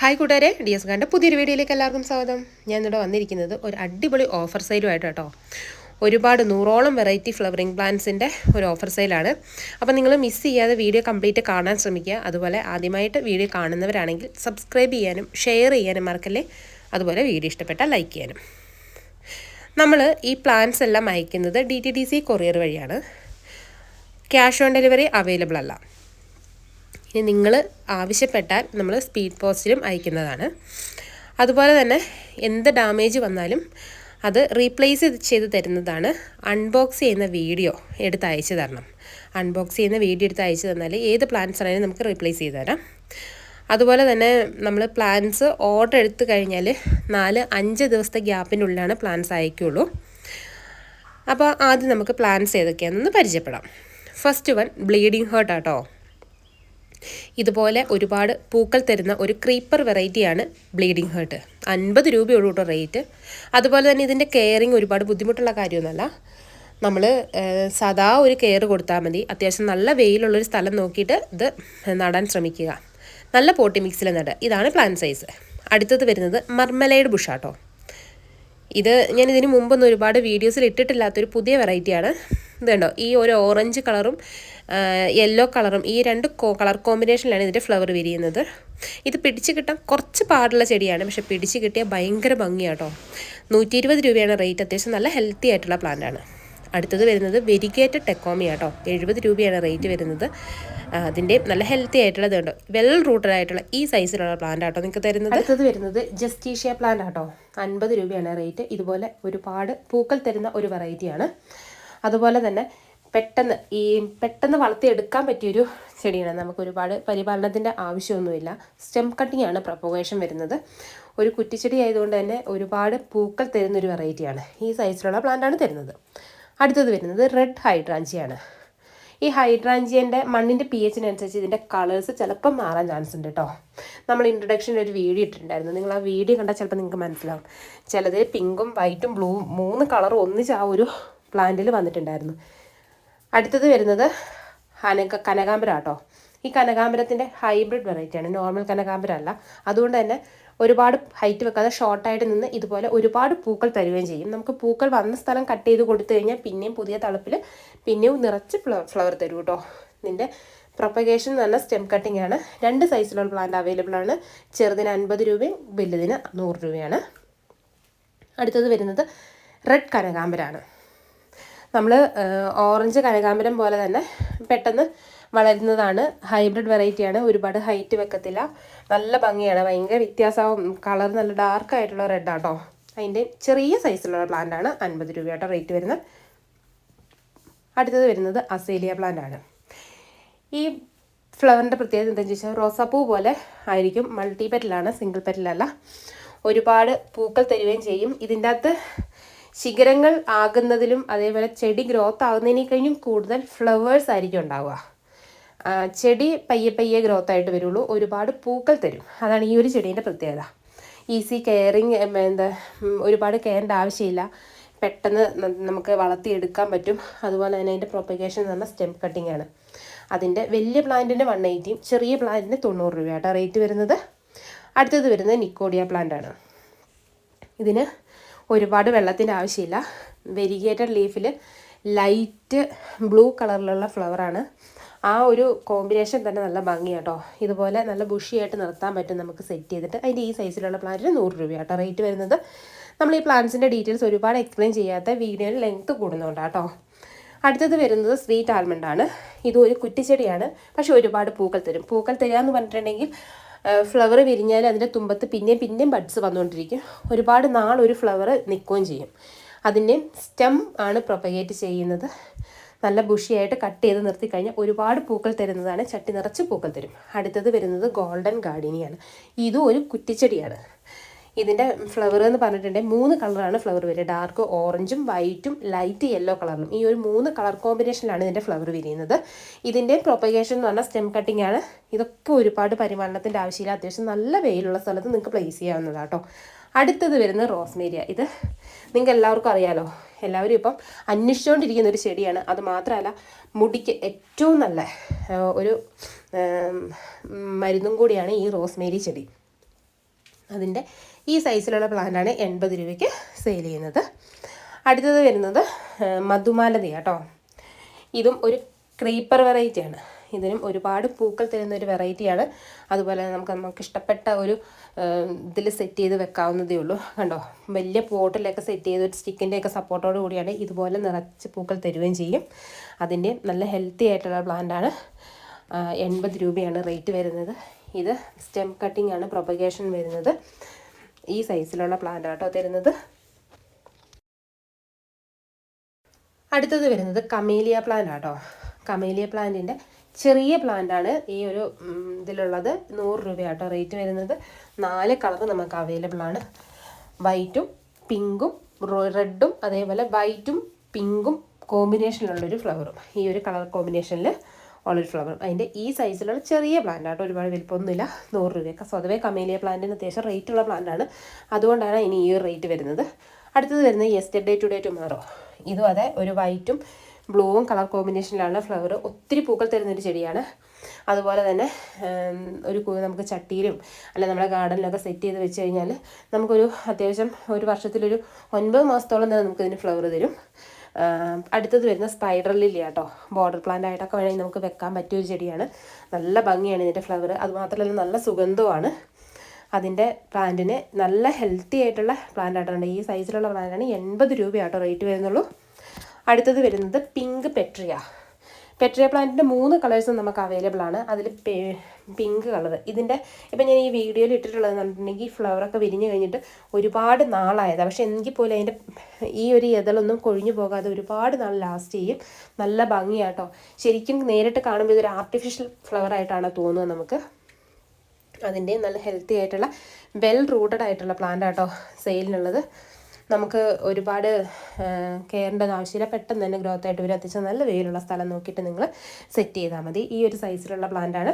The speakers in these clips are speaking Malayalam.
ഹായ് കൂട്ടുകാരെ, ഡി എസ് ഗാൻ്റെ പുതിയൊരു വീഡിയോയിലേക്ക് എല്ലാവർക്കും സ്വാഗതം. ഞാൻ ഇവിടെ വന്നിരിക്കുന്നത് ഒരു അടിപൊളി ഓഫർ സെയിലുമായിട്ട് കേട്ടോ. ഒരുപാട് 100ഓളം വെറൈറ്റി ഫ്ലവറിങ് പ്ലാന്റ്സിൻ്റെ ഒരു ഓഫർ സെയിലാണ്. അപ്പോൾ നിങ്ങൾ മിസ് ചെയ്യാതെ വീഡിയോ കംപ്ലീറ്റ് കാണാൻ ശ്രമിക്കുക. അതുപോലെ ആദ്യമായിട്ട് വീഡിയോ കാണുന്നവരാണെങ്കിൽ സബ്സ്ക്രൈബ് ചെയ്യാനും ഷെയർ ചെയ്യാനും മറക്കല്ലേ. അതുപോലെ വീഡിയോ ഇഷ്ടപ്പെട്ടാൽ ലൈക്ക് ചെയ്യാനും. നമ്മൾ ഈ പ്ലാന്റ്സ് എല്ലാം അയക്കുന്നത് DTDC കൊറിയർ വഴിയാണ്. ക്യാഷ് ഓൺ ഡെലിവറി അവൈലബിൾ അല്ല. ഇനി നിങ്ങൾ ആവശ്യപ്പെട്ടാൽ നമ്മൾ സ്പീഡ് പോസ്റ്റിലും അയക്കുന്നതാണ്. അതുപോലെ തന്നെ എന്ത് ഡാമേജ് വന്നാലും അത് റീപ്ലേസ് ചെയ്ത് തരുന്നതാണ്. അൺബോക്സ് ചെയ്യുന്ന വീഡിയോ എടുത്ത് അയച്ചു തരണം. അൺബോക്സ് ചെയ്യുന്ന വീഡിയോ എടുത്ത് അയച്ചു തന്നാൽ ഏത് പ്ലാന്റ്സ് ആണെങ്കിലും നമുക്ക് റീപ്ലേസ് ചെയ്ത് തരാം. അതുപോലെ തന്നെ നമ്മൾ പ്ലാന്റ്സ് ഓർഡർ എടുത്തു കഴിഞ്ഞാൽ 4-5 ദിവസത്തെ ഗ്യാപ്പിനുള്ളിലാണ് പ്ലാന്റ്സ് അയക്കുകയുള്ളൂ. അപ്പോൾ ആദ്യം നമുക്ക് പ്ലാന്റ്സ് ഏതൊക്കെയാണെന്ന് പരിചയപ്പെടാം. ഫസ്റ്റ് വൺ ബ്ലീഡിങ് ഹേർട്ട് ആട്ടോ. ഇതുപോലെ ഒരുപാട് പൂക്കൾ തരുന്ന ഒരു ക്രീപ്പർ വെറൈറ്റിയാണ് ബ്ലീഡിങ് ഹേർട്ട്. 50 രൂപയുള്ളൂ കേട്ടോ റേറ്റ്. അതുപോലെ തന്നെ ഇതിൻ്റെ കെയറിങ് ഒരുപാട് ബുദ്ധിമുട്ടുള്ള കാര്യമൊന്നുമല്ല. നമ്മൾ സദാ ഒരു കെയർ കൊടുത്താൽ മതി. അത്യാവശ്യം നല്ല വെയിലുള്ളൊരു സ്ഥലം നോക്കിയിട്ട് ഇത് നടാൻ ശ്രമിക്കുക. നല്ല പോട്ടി മിക്സിൽ നടുക. ഇതാണ് പ്ലാന്റ് സൈസ്. അടുത്തത് വരുന്നത് മർമലൈഡ് ബുഷാട്ടോ. ഇത് ഞാൻ ഇതിന് മുമ്പൊന്നും ഒരുപാട് വീഡിയോസിൽ ഇട്ടിട്ടില്ലാത്തൊരു പുതിയ വെറൈറ്റിയാണ്. ഇത് കണ്ടോ, ഈ ഒരു ഓറഞ്ച് കളറും യെല്ലോ കളറും ഈ രണ്ട് കളർ കോമ്പിനേഷനിലാണ് ഇതിൻ്റെ ഫ്ലവർ വിരിയുന്നത്. ഇത് പിടിച്ച് കിട്ടാൻ കുറച്ച് പാടുള്ള ചെടിയാണ്, പക്ഷെ പിടിച്ച് കിട്ടിയാൽ ഭയങ്കര ഭംഗിയാട്ടോ. 120 രൂപയാണ് റേറ്റ്. അത്യാവശ്യം നല്ല ഹെൽത്തി ആയിട്ടുള്ള പ്ലാന്റാണ്. അടുത്തത് വരുന്നത് വെരിഗേറ്റഡ് ടെക്കോമിയ കേട്ടോ. 70 രൂപയാണ് റേറ്റ് വരുന്നത്. അതിൻ്റെ നല്ല ഹെൽത്തി ആയിട്ടുള്ളത് കണ്ടോ, വെൽ റൂട്ടഡ് ആയിട്ടുള്ള ഈ സൈസിലുള്ള പ്ലാന്റ് ആട്ടോ നിങ്ങൾക്ക് തരുന്നത്. അടുത്തത് വരുന്നത് ജസ്റ്റീഷ്യ പ്ലാന്റ് ആട്ടോ. 50 രൂപയാണ് റേറ്റ്. ഇതുപോലെ ഒരുപാട് പൂക്കൾ തരുന്ന ഒരു വെറൈറ്റിയാണ്. അതുപോലെ തന്നെ പെട്ടെന്ന് വളർത്തിയെടുക്കാൻ പറ്റിയൊരു ചെടിയാണ്. നമുക്ക് ഒരുപാട് പരിപാലനത്തിൻ്റെ ആവശ്യമൊന്നുമില്ല. സ്റ്റെം കട്ടിംഗ് ആണ് പ്രൊപ്പഗേഷൻ വരുന്നത്. ഒരു കുറ്റിച്ചെടി ആയതുകൊണ്ട് തന്നെ ഒരുപാട് പൂക്കൾ തരുന്നൊരു വെറൈറ്റിയാണ്. ഈ സൈസിലുള്ള പ്ലാന്റാണ് തരുന്നത്. അടുത്തത് വരുന്നത് റെഡ് ഹൈഡ്രാഞ്ചിയാണ്. ഈ ഹൈഡ്രാഞ്ചിയൻ്റെ മണ്ണിൻ്റെ pH-നനുസരിച്ച് ഇതിൻ്റെ കളേഴ്സ് ചിലപ്പം മാറാൻ ചാൻസ് ഉണ്ട് കേട്ടോ. നമ്മൾ ഇൻട്രൊഡക്ഷനിൽ ഒരു വീഡിയോ ഇട്ടിട്ടുണ്ടായിരുന്നു. നിങ്ങൾ ആ വീഡിയോ കണ്ടാൽ ചിലപ്പോൾ നിങ്ങൾക്ക് മനസ്സിലാവും. ചിലത് പിങ്കും വൈറ്റും ബ്ലൂവും 3 കളറും ഒന്നിച്ച് ആ ഒരു പ്ലാന്റിൽ വന്നിട്ടുണ്ടായിരുന്നു. അടുത്തത് വരുന്നത് കനകാംബരം കേട്ടോ. ഈ കനകാംബരത്തിൻ്റെ ഹൈബ്രിഡ് വെറൈറ്റിയാണ്, നോർമൽ കനകാംബരം അല്ല. അതുകൊണ്ട് തന്നെ ഒരുപാട് ഹൈറ്റ് വെക്കാതെ ഷോർട്ടായിട്ട് നിന്ന് ഇതുപോലെ ഒരുപാട് പൂക്കൾ തരുകയും ചെയ്യും. നമുക്ക് പൂക്കൾ വന്ന സ്ഥലം കട്ട് ചെയ്ത് കൊടുത്തു കഴിഞ്ഞാൽ പിന്നെയും പുതിയ തളപ്പിൽ പിന്നെയും നിറച്ച് ഫ്ലവർ തരും കേട്ടോ. ഇതിൻ്റെ പ്രൊപ്പഗേഷൻ എന്ന് പറഞ്ഞാൽ സ്റ്റെം കട്ടിംഗ് ആണ്. 2 സൈസിലുള്ള പ്ലാന്റ് അവൈലബിൾ ആണ്. ചെറുതിന് 50 രൂപയും വലുതിന് 100 രൂപയാണ്. അടുത്തത് വരുന്നത് റെഡ് കനകാംബരമാണ്. നമ്മൾ ഓറഞ്ച് കനകാംബരം പോലെ തന്നെ പെട്ടെന്ന് വളരുന്നതാണ്. ഹൈബ്രിഡ് വെറൈറ്റിയാണ്. ഒരുപാട് ഹൈറ്റ് വെക്കത്തില്ല. നല്ല ഭംഗിയാണ്. ഭയങ്കര വ്യത്യാസമാവും. കളർ നല്ല ഡാർക്ക് ആയിട്ടുള്ള റെഡ് ആട്ടോ. അതിൻ്റെ ചെറിയ സൈസിലുള്ള പ്ലാന്റാണ്. 50 രൂപയാട്ടോ റേറ്റ് വരുന്നത്. അടുത്തത് വരുന്നത് അസേലിയ പ്ലാന്റ് ആണ്. ഈ ഫ്ലവറിൻ്റെ പ്രത്യേകത എന്താണെന്ന് ചോദിച്ചാൽ റോസാപ്പൂ പോലെ ആയിരിക്കും. മൾട്ടി പെറ്റലാണ്, സിംഗിൾ പെറ്റലല്ല. ഒരുപാട് പൂക്കൾ തരുകയും ചെയ്യും. ഇതിൻ്റെ അകത്ത് ശിഖരങ്ങൾ ആകുന്നതിലും അതേപോലെ ചെടി ഗ്രോത്ത് ആകുന്നതിനെ കഴിഞ്ഞും കൂടുതൽ ഫ്ലവേഴ്സ് ആയിരിക്കും ഉണ്ടാവുക. ചെടി പയ്യെ ഗ്രോത്ത് ആയിട്ട് വരുള്ളൂ. ഒരുപാട് പൂക്കൾ തരും. അതാണ് ഈ ഒരു ചെടീൻ്റെ പ്രത്യേകത. ഈസി കെയറിങ്, ഒരുപാട് കെയറിൻ്റെ ആവശ്യമില്ല. പെട്ടെന്ന് നമുക്ക് വളർത്തിയെടുക്കാൻ പറ്റും. അതുപോലെ തന്നെ അതിൻ്റെ പ്രൊപ്പഗേഷൻ എന്ന് പറഞ്ഞാൽ സ്റ്റെം കട്ടിംഗ് ആണ്. അതിൻ്റെ വലിയ പ്ലാന്റിന് 180, ചെറിയ പ്ലാന്റിന് 90 രൂപയാട്ടോ റേറ്റ് വരുന്നത്. അടുത്തത് വരുന്നത് നിക്കോഡിയ പ്ലാന്റ് ആണ്. ഇതിന് ഒരുപാട് വെള്ളത്തിൻ്റെ ആവശ്യമില്ല. വെരിഗേറ്റഡ് ലീഫിൽ ലൈറ്റ് ബ്ലൂ കളറിലുള്ള ഫ്ലവറാണ്. ആ ഒരു കോമ്പിനേഷൻ തന്നെ നല്ല ഭംഗിയാട്ടോ. ഇതുപോലെ നല്ല ബുഷിയായിട്ട് നിർത്താൻ പറ്റും നമുക്ക് സെറ്റ് ചെയ്തിട്ട്. അതിൻ്റെ ഈ സൈസിലുള്ള പ്ലാന്റിന് 100 രൂപയാട്ടോ റേറ്റ് വരുന്നത്. നമ്മൾ ഈ പ്ലാന്റ്സിൻ്റെ ഡീറ്റെയിൽസ് ഒരുപാട് എക്സ്പ്ലെയിൻ ചെയ്യാത്ത വീഡിയോയിൽ ലെങ്ത്ത് കൂടുന്നുണ്ടാട്ടോ. അടുത്തത് വരുന്നത് സ്വീറ്റ് ആൽമണ്ട് ആണ്. ഇതും ഒരു കുറ്റിച്ചെടിയാണ്, പക്ഷെ ഒരുപാട് പൂക്കൾ തരും. പൂക്കൾ തരിക എന്ന് പറഞ്ഞിട്ടുണ്ടെങ്കിൽ ഫ്ലവർ വിരിഞ്ഞാൽ അതിൻ്റെ തുമ്പത്ത് പിന്നെയും ബഡ്സ് വന്നുകൊണ്ടിരിക്കും. ഒരുപാട് നാൾ ഒരു ഫ്ലവർ നിൽക്കുകയും ചെയ്യും. അതിൻ്റെ സ്റ്റെം ആണ് പ്രൊപ്പഗേറ്റ് ചെയ്യുന്നത്. നല്ല ബുഷിയായിട്ട് കട്ട് ചെയ്ത് നിർത്തി കഴിഞ്ഞാൽ ഒരുപാട് പൂക്കൾ തരുന്നതാണ്. ചട്ടി നിറച്ച് പൂക്കൾ തരും. അടുത്തത് വരുന്നത് ഗോൾഡൻ ഗാർഡിനിയാണ്. ഇതും ഒരു കുറ്റിച്ചെടിയാണ്. ഇതിൻ്റെ ഫ്ലവർ എന്ന് പറഞ്ഞിട്ടുണ്ടെങ്കിൽ 3 കളറാണ് ഫ്ലവർ വരിക. ഡാർക്ക് ഓറഞ്ചും വൈറ്റും ലൈറ്റ് യെല്ലോ കളറിലും. ഈ ഒരു 3 കളർ കോമ്പിനേഷനിലാണ് ഇതിൻ്റെ ഫ്ലവർ വിരിയുന്നത്. ഇതിൻ്റെ പ്രൊപ്പഗേഷൻ എന്ന് പറഞ്ഞാൽ സ്റ്റെം കട്ടിംഗ് ആണ്. ഇതൊക്കെ ഒരുപാട് പരിപാലനത്തിൻ്റെ ആവശ്യമില്ല. അത്യാവശ്യം നല്ല വെയിലുള്ള സ്ഥലത്ത് നിങ്ങൾക്ക് പ്ലേസ് ചെയ്യാവുന്നതാട്ടോ. അടുത്തത് വരുന്നത് റോസ്മേരിയ. ഇത് നിങ്ങൾക്ക് എല്ലാവർക്കും അറിയാലോ. എല്ലാവരും ഇപ്പം അന്വേഷിച്ചുകൊണ്ടിരിക്കുന്ന ഒരു ചെടിയാണ്. അത് മാത്രമല്ല മുടിക്ക് ഏറ്റവും നല്ല ഒരു മരുന്നും കൂടിയാണ് ഈ റോസ്മേരി ചെടി. അതിൻ്റെ ഈ സൈസിലുള്ള പ്ലാന്റാണ് 80 രൂപയ്ക്ക് സെയിൽ ചെയ്യുന്നത്. അടുത്തത് വരുന്നത് മധുമാലതി കേട്ടോ. ഇതും ഒരു ക്രീപ്പർ വെറൈറ്റിയാണ്. ഇതിനും ഒരുപാട് പൂക്കൾ തരുന്ന ഒരു വെറൈറ്റിയാണ്. അതുപോലെ നമുക്ക് ഇഷ്ടപ്പെട്ട ഒരു ഇതിൽ സെറ്റ് ചെയ്ത് വെക്കാവുന്നതേ ഉള്ളൂ. കണ്ടോ, വലിയ പോട്ടിലൊക്കെ സെറ്റ് ചെയ്ത് ഒരു സ്റ്റിക്കിൻ്റെയൊക്കെ സപ്പോർട്ടോട് കൂടിയാണ് ഇതുപോലെ നിറച്ച് പൂക്കൾ തരുകയും ചെയ്യും. അതിൻ്റെ നല്ല ഹെൽത്തി ആയിട്ടുള്ള പ്ലാന്റാണ്. 80 രൂപയാണ് റേറ്റ് വരുന്നത്. ഇത് സ്റ്റെം കട്ടിംഗ് ആണ്, പ്രൊപ്പഗേഷൻ വരുന്നത്. ഈ സൈസിലുള്ള പ്ലാന്റ് ആട്ടോ തരുന്നത്. അടുത്തത് വരുന്നത് കമേലിയ പ്ലാന്റ് ആട്ടോ. കമേലിയ പ്ലാന്റിൻ്റെ ചെറിയ പ്ലാന്റാണ് ഈ ഒരു ഇതിലുള്ളത്. 100 രൂപയാട്ടോ റേറ്റ് വരുന്നത്. 4 കളർ നമുക്ക് അവൈലബിൾ ആണ്. വൈറ്റും പിങ്കും റെഡും അതേപോലെ വൈറ്റും പിങ്കും കോമ്പിനേഷനിലുള്ളൊരു ഫ്ലവറും, ഈ ഒരു കളർ കോമ്പിനേഷനിൽ ഉള്ളൊരു ഫ്ലവറും. അതിൻ്റെ ഈ സൈസിലുള്ള ചെറിയ പ്ലാന്റ് ആട്ടോ, ഒരുപാട് വലിപ്പമൊന്നുമില്ല. 100 രൂപയൊക്കെ. സ്വതവേ കമേലിയ പ്ലാന്റിന് അത്യാവശ്യം റേറ്റുള്ള പ്ലാന്റാണ്, അതുകൊണ്ടാണ് ഇനി ഈ ഒരു റേറ്റ് വരുന്നത്. അടുത്തത് വരുന്നത് യെസ്റ്റർഡേ ടുഡേ ടുമോറോ. ഇതും അതെ, ഒരു വൈറ്റും ബ്ലൂവും കളർ കോമ്പിനേഷനിലാണ് ഫ്ലവർ. ഒത്തിരി പൂക്കൾ തരുന്നൊരു ചെടിയാണ്. അതുപോലെ തന്നെ നമുക്ക് ചട്ടിയിലും അല്ല നമ്മുടെ ഗാർഡനിലൊക്കെ സെറ്റ് ചെയ്ത് വെച്ച് കഴിഞ്ഞാൽ നമുക്കൊരു അത്യാവശ്യം ഒരു വർഷത്തിലൊരു 9 മാസത്തോളം തന്നെ നമുക്കിതിന് ഫ്ലവർ തരും. അടുത്തത് വരുന്ന സ്പൈഡർ ലില്ലി ആട്ടോ. ബോർഡർ പ്ലാന്റ് ആയിട്ടൊക്കെ വേണമെങ്കിൽ നമുക്ക് വെക്കാൻ പറ്റിയൊരു ചെടിയാണ്. നല്ല ഭംഗിയാണ് ഇതിൻ്റെ ഫ്ലവർ. അതുമാത്രമല്ല നല്ല സുഗന്ധമാണ്. അതിൻ്റെ പ്ലാന്റിന് നല്ല ഹെൽത്തി ആയിട്ടുള്ള പ്ലാന്റ് ആയിട്ടുണ്ട്. ഈ സൈസിലുള്ള പ്ലാന്റാണ്. 80 രൂപയാട്ടോ റേറ്റ് വരുന്നുള്ളൂ. അടുത്തത് വരുന്നത് പിങ്ക് പെട്രിയ. പെട്രിയ പ്ലാന്റിൻ്റെ 3 കളേഴ്സും നമുക്ക് അവൈലബിൾ ആണ്. അതിൽ പിങ്ക് കളർ ഇതിൻ്റെ ഇപ്പം ഞാൻ ഈ വീഡിയോയിൽ ഇട്ടിട്ടുള്ളതെന്ന് പറഞ്ഞിട്ടുണ്ടെങ്കിൽ ഫ്ലവറൊക്കെ വിരിഞ്ഞ് കഴിഞ്ഞിട്ട് ഒരുപാട് നാളായതാണ്. പക്ഷേ എങ്കിൽ പോലും അതിൻ്റെ ഈ ഒരു ഇതളൊന്നും കൊഴിഞ്ഞു പോകാതെ ഒരുപാട് നാൾ ലാസ്റ്റ് ചെയ്യും. നല്ല ഭംഗിയാട്ടോ. ശരിക്കും നേരിട്ട് കാണുമ്പോൾ ഇതൊരു ആർട്ടിഫിഷ്യൽ ഫ്ലവർ ആയിട്ടാണ് തോന്നുന്നത് നമുക്ക്. അതിൻ്റെ നല്ല ഹെൽത്തി ആയിട്ടുള്ള വെൽ റൂട്ടഡ് ആയിട്ടുള്ള പ്ലാന്റ് ആട്ടോ സെയിലിനുള്ളത്. നമുക്ക് ഒരുപാട് കെയറിൻ്റെ ആവശ്യമില്ല. പെട്ടെന്ന് തന്നെ ഗ്രോത്ത് ആയിട്ട് വരും. അത്യാവശ്യം നല്ല വെയിലുള്ള സ്ഥലം നോക്കിയിട്ട് നിങ്ങൾ സെറ്റ് ചെയ്താൽ മതി. ഈ ഒരു സൈസിലുള്ള പ്ലാന്റാണ്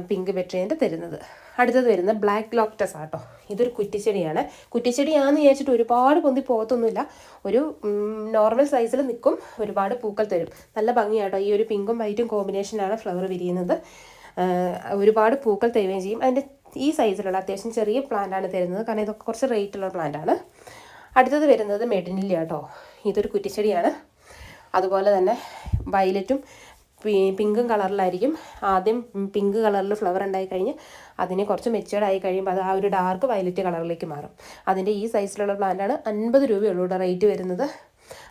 പിങ്ക് പെട്രിയൻ്റെ തരുന്നത്. അടുത്തത് വരുന്നത് ബ്ലാക്ക് ലോക്ടസ് ആട്ടോ. ഇതൊരു കുറ്റിച്ചെടിയാണ്. കുറ്റിച്ചെടിയാണെന്ന് വിചാരിച്ചിട്ട് ഒരുപാട് പൊന്തി പോകത്തൊന്നുമില്ല. ഒരു നോർമൽ സൈസിൽ നിൽക്കും. ഒരുപാട് പൂക്കൾ തരും. നല്ല ഭംഗിയാട്ടോ. ഈ ഒരു പിങ്കും വൈറ്റും കോമ്പിനേഷനാണ് ഫ്ലവർ വിരിയുന്നത്. ഒരുപാട് പൂക്കൾ തരുകയും ചെയ്യും. അതിൻ്റെ ഈ സൈസിലുള്ള അത്യാവശ്യം ചെറിയ പ്ലാന്റാണ് തരുന്നത്, കാരണം ഇതൊക്കെ കുറച്ച് റേറ്റുള്ള പ്ലാന്റാണ്. അടുത്തത് വരുന്നത് മെഡിനില്ല കേട്ടോ. ഇതൊരു കുറ്റിച്ചെടിയാണ്. അതുപോലെ തന്നെ വയലറ്റും പിങ്കും കളറിലായിരിക്കും. ആദ്യം പിങ്ക് കളറിൽ ഫ്ലവർ ഉണ്ടായി കഴിഞ്ഞ് അതിനെ കുറച്ച് മെച്ചുവേർഡ് ആയി കഴിയുമ്പോൾ അത് ആ ഒരു ഡാർക്ക് വയലറ്റ് കളറിലേക്ക് മാറും. അതിൻ്റെ ഈ സൈസിലുള്ള പ്ലാന്റാണ്. 50 രൂപയുള്ളൂ റേറ്റ് വരുന്നത്.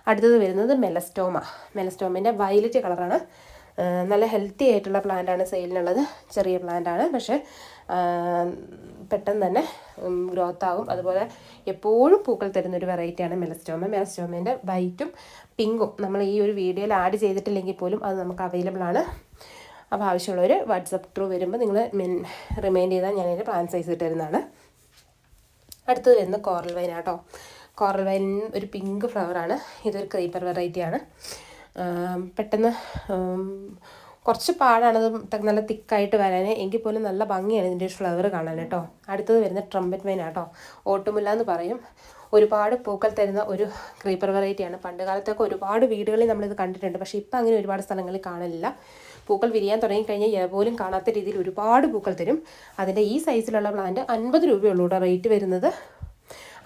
അടുത്തത് വരുന്നത് മെലസ്റ്റോമ. മെലസ്റ്റോമിൻ്റെ വയലറ്റ് കളറാണ്. നല്ല ഹെൽത്തി ആയിട്ടുള്ള പ്ലാന്റാണ് സെയിലിനുള്ളത്. ചെറിയ പ്ലാന്റാണ്, പക്ഷേ പെട്ടെന്ന് തന്നെ ഗ്രോത്ത് ആകും. അതുപോലെ എപ്പോഴും പൂക്കൾ തരുന്നൊരു വെറൈറ്റിയാണ് മെലസ്റ്റോമ. മെലസ്റ്റോമേൻ്റെ വൈറ്റും പിങ്കും നമ്മൾ ഈ ഒരു വീഡിയോയിൽ ആഡ് ചെയ്തിട്ടില്ലെങ്കിൽ പോലും അത് നമുക്ക് അവൈലബിൾ ആണ്. അപ്പോൾ ആവശ്യമുള്ളവർ വാട്സപ്പ് ത്രൂ വരുമ്പോൾ നിങ്ങൾ റിമൈൻഡ് ചെയ്താൽ ഞാനതിൻ്റെ പ്ലാൻ സൈസ് ഇട്ട് തരുന്നതാണ്. അടുത്തത് വരുന്നത് കോറൽ വൈൻ ആട്ടോ. കോറൽ വൈൻ ഒരു പിങ്ക് ഫ്ലവറാണ്. ഇതൊരു ക്രീപ്പർ വെറൈറ്റിയാണ്. പെട്ടെന്ന് കുറച്ച് പാടാണത് നല്ല തിക്കായിട്ട് വരാൻ, എങ്കിൽ പോലും നല്ല ഭംഗിയാണ് ഇതിൻ്റെ ഫ്ലവർ കാണാൻ കേട്ടോ. അടുത്തത് വരുന്ന ട്രംപറ്റ് വൈൻ ആട്ടോ. ഓട്ടുമുല്ല എന്ന് പറയും. ഒരുപാട് പൂക്കൾ തരുന്ന ഒരു ക്രീപ്പർ വെറൈറ്റിയാണ്. പണ്ട് കാലത്തൊക്കെ ഒരുപാട് വീടുകളിൽ നമ്മളിത് കണ്ടിട്ടുണ്ട്, പക്ഷേ ഇപ്പം അങ്ങനെ ഒരുപാട് സ്ഥലങ്ങളിൽ കാണലില്ല. പൂക്കൾ വിരിയാൻ തുടങ്ങിക്കഴിഞ്ഞാൽ പോലും കാണാത്ത രീതിയിൽ ഒരുപാട് പൂക്കൾ തരും. അതിൻ്റെ ഈ സൈസിലുള്ള പ്ലാന്റ് 50 രൂപയുള്ളൂ കേട്ടോ റേറ്റ് വരുന്നത്.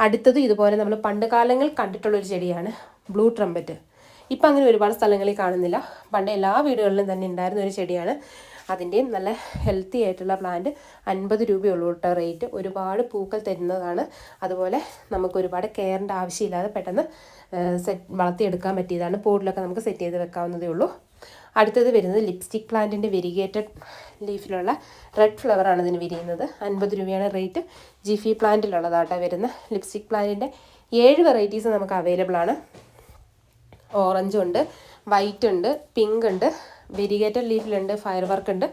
അടുത്തത് ഇതുപോലെ നമ്മൾ പണ്ട് കാലങ്ങളിൽ കണ്ടിട്ടുള്ളൊരു ചെടിയാണ് ബ്ലൂ ട്രംപറ്റ്. ഇപ്പം അങ്ങനെ ഒരുപാട് സ്ഥലങ്ങളിൽ കാണുന്നില്ല. പണ്ട് എല്ലാ വീടുകളിലും തന്നെ ഉണ്ടായിരുന്ന ഒരു ചെടിയാണ്. അതിൻ്റെയും നല്ല ഹെൽത്തി ആയിട്ടുള്ള പ്ലാന്റ് 50 രൂപയുള്ളൂ കേട്ടോ റേറ്റ്. ഒരുപാട് പൂക്കൾ തരുന്നതാണ്. അതുപോലെ നമുക്ക് ഒരുപാട് കെയറിൻ്റെ ആവശ്യമില്ലാതെ പെട്ടെന്ന് വളർത്തിയെടുക്കാൻ പറ്റിയതാണ്. പോട്ടിലൊക്കെ നമുക്ക് സെറ്റ് ചെയ്ത് വെക്കാവുന്നതേ ഉള്ളൂ. അടുത്തത് വരുന്നത് ലിപ്സ്റ്റിക് പ്ലാന്റിൻ്റെ വെരിഗേറ്റഡ് ലീഫിലുള്ള റെഡ് ഫ്ലവറാണ് ഇതിന് വിരിയുന്നത്. 50 രൂപയാണ് റേറ്റ്. ജിഫി പ്ലാന്റിലുള്ളതാട്ടോ വരുന്ന ലിപ്സ്റ്റിക് പ്ലാന്റിൻ്റെ 7 വെറൈറ്റീസ് നമുക്ക് അവൈലബിൾ ആണ്. ഓറഞ്ച് ഉണ്ട്, വൈറ്റ് ഉണ്ട്, പിങ്ക് ഉണ്ട്, വെരിഗേറ്റഡ് ലീഫിലുണ്ട്, ഫയർ വർക്ക് ഉണ്ട്.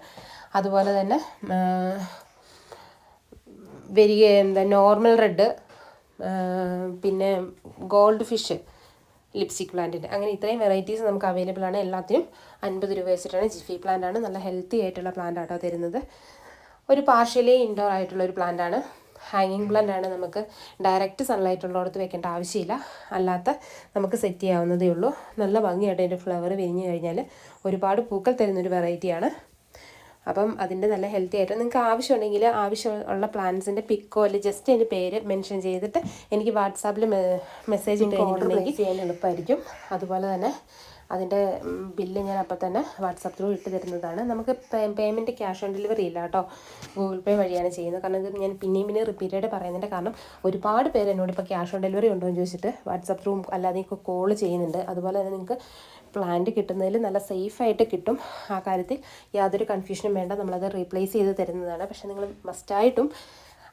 അതുപോലെ തന്നെ നോർമൽ റെഡ്, പിന്നെ ഗോൾഡ് ഫിഷ് ലിപ്സ്റ്റിക് പ്ലാന്റിൻ്റെ, അങ്ങനെ ഇത്രയും വെറൈറ്റീസ് നമുക്ക് അവൈലബിൾ ആണ്. എല്ലാത്തിനും 50 രൂപ വെച്ചിട്ടാണ്. ജിഫി പ്ലാന്റ് ആണ്. നല്ല ഹെൽത്തി ആയിട്ടുള്ള പ്ലാന്റ് ആട്ടോ തരുന്നത്. ഒരു പാർഷ്യലി ഇൻഡോർ ആയിട്ടുള്ള ഒരു പ്ലാന്റ് ആണ്. ഹാങ്ങിങ് പ്ലാന്റ് ആണ്. നമുക്ക് ഡയറക്റ്റ് സൺലൈറ്റ് ഉള്ളിടത്ത് വെക്കേണ്ട ആവശ്യമില്ല. അല്ലാത്ത നമുക്ക് സെറ്റ് ചെയ്യാവുന്നതേ ഉള്ളൂ. നല്ല ഭംഗിയായിട്ട് അതിൻ്റെ ഫ്ലവർ വിരിഞ്ഞു കഴിഞ്ഞാൽ ഒരുപാട് പൂക്കൾ തരുന്നൊരു വെറൈറ്റിയാണ്. അപ്പം അതിൻ്റെ നല്ല ഹെൽത്തി ആയിട്ട് നിങ്ങൾക്ക് ആവശ്യമുണ്ടെങ്കിൽ ആവശ്യമുള്ള പ്ലാന്റ്സിൻ്റെ പിക്കോ അല്ലെങ്കിൽ ജസ്റ്റ് അതിൻ്റെ പേര് മെൻഷൻ ചെയ്തിട്ട് എനിക്ക് വാട്സാപ്പിൽ മെസ്സേജ് ഇട്ട് കഴിഞ്ഞിട്ടുണ്ടെങ്കിൽ ചെയ്യാൻ എളുപ്പമായിരിക്കും. അതുപോലെ തന്നെ അതിൻ്റെ ബില്ല് ഞാൻ അപ്പോൾ തന്നെ വാട്സാപ്പ് ത്രൂ ഇട്ട് തരുന്നതാണ്. നമുക്ക് പേയ്മെൻറ്റ് ക്യാഷ് ഓൺ ഡെലിവറി ഇല്ല കേട്ടോ, ഗൂഗിൾ പേ വഴിയാണ് ചെയ്യുന്നത്. കാരണം ഇത് ഞാൻ പിന്നെയും റിപ്പീറ്റഡ് പറയുന്നതിൻ്റെ കാരണം ഒരുപാട് പേര് എന്നോട് ഇപ്പോൾ ക്യാഷ് ഓൺ ഡെലിവറി ഉണ്ടോ എന്ന് ചോദിച്ചിട്ട് വാട്സാപ്പ് ത്രൂ അല്ലാതെ കോൾ ചെയ്യുന്നുണ്ട്. അതുപോലെ തന്നെ നിങ്ങൾക്ക് പ്ലാന്റ് കിട്ടുന്നതിൽ നല്ല സേഫായിട്ട് കിട്ടും. ആ കാര്യത്തിൽ യാതൊരു കൺഫ്യൂഷനും വേണ്ട, നമ്മളത് റീപ്ലേസ് ചെയ്ത് തരുന്നതാണ്. പക്ഷേ നിങ്ങൾ മസ്റ്റായിട്ടും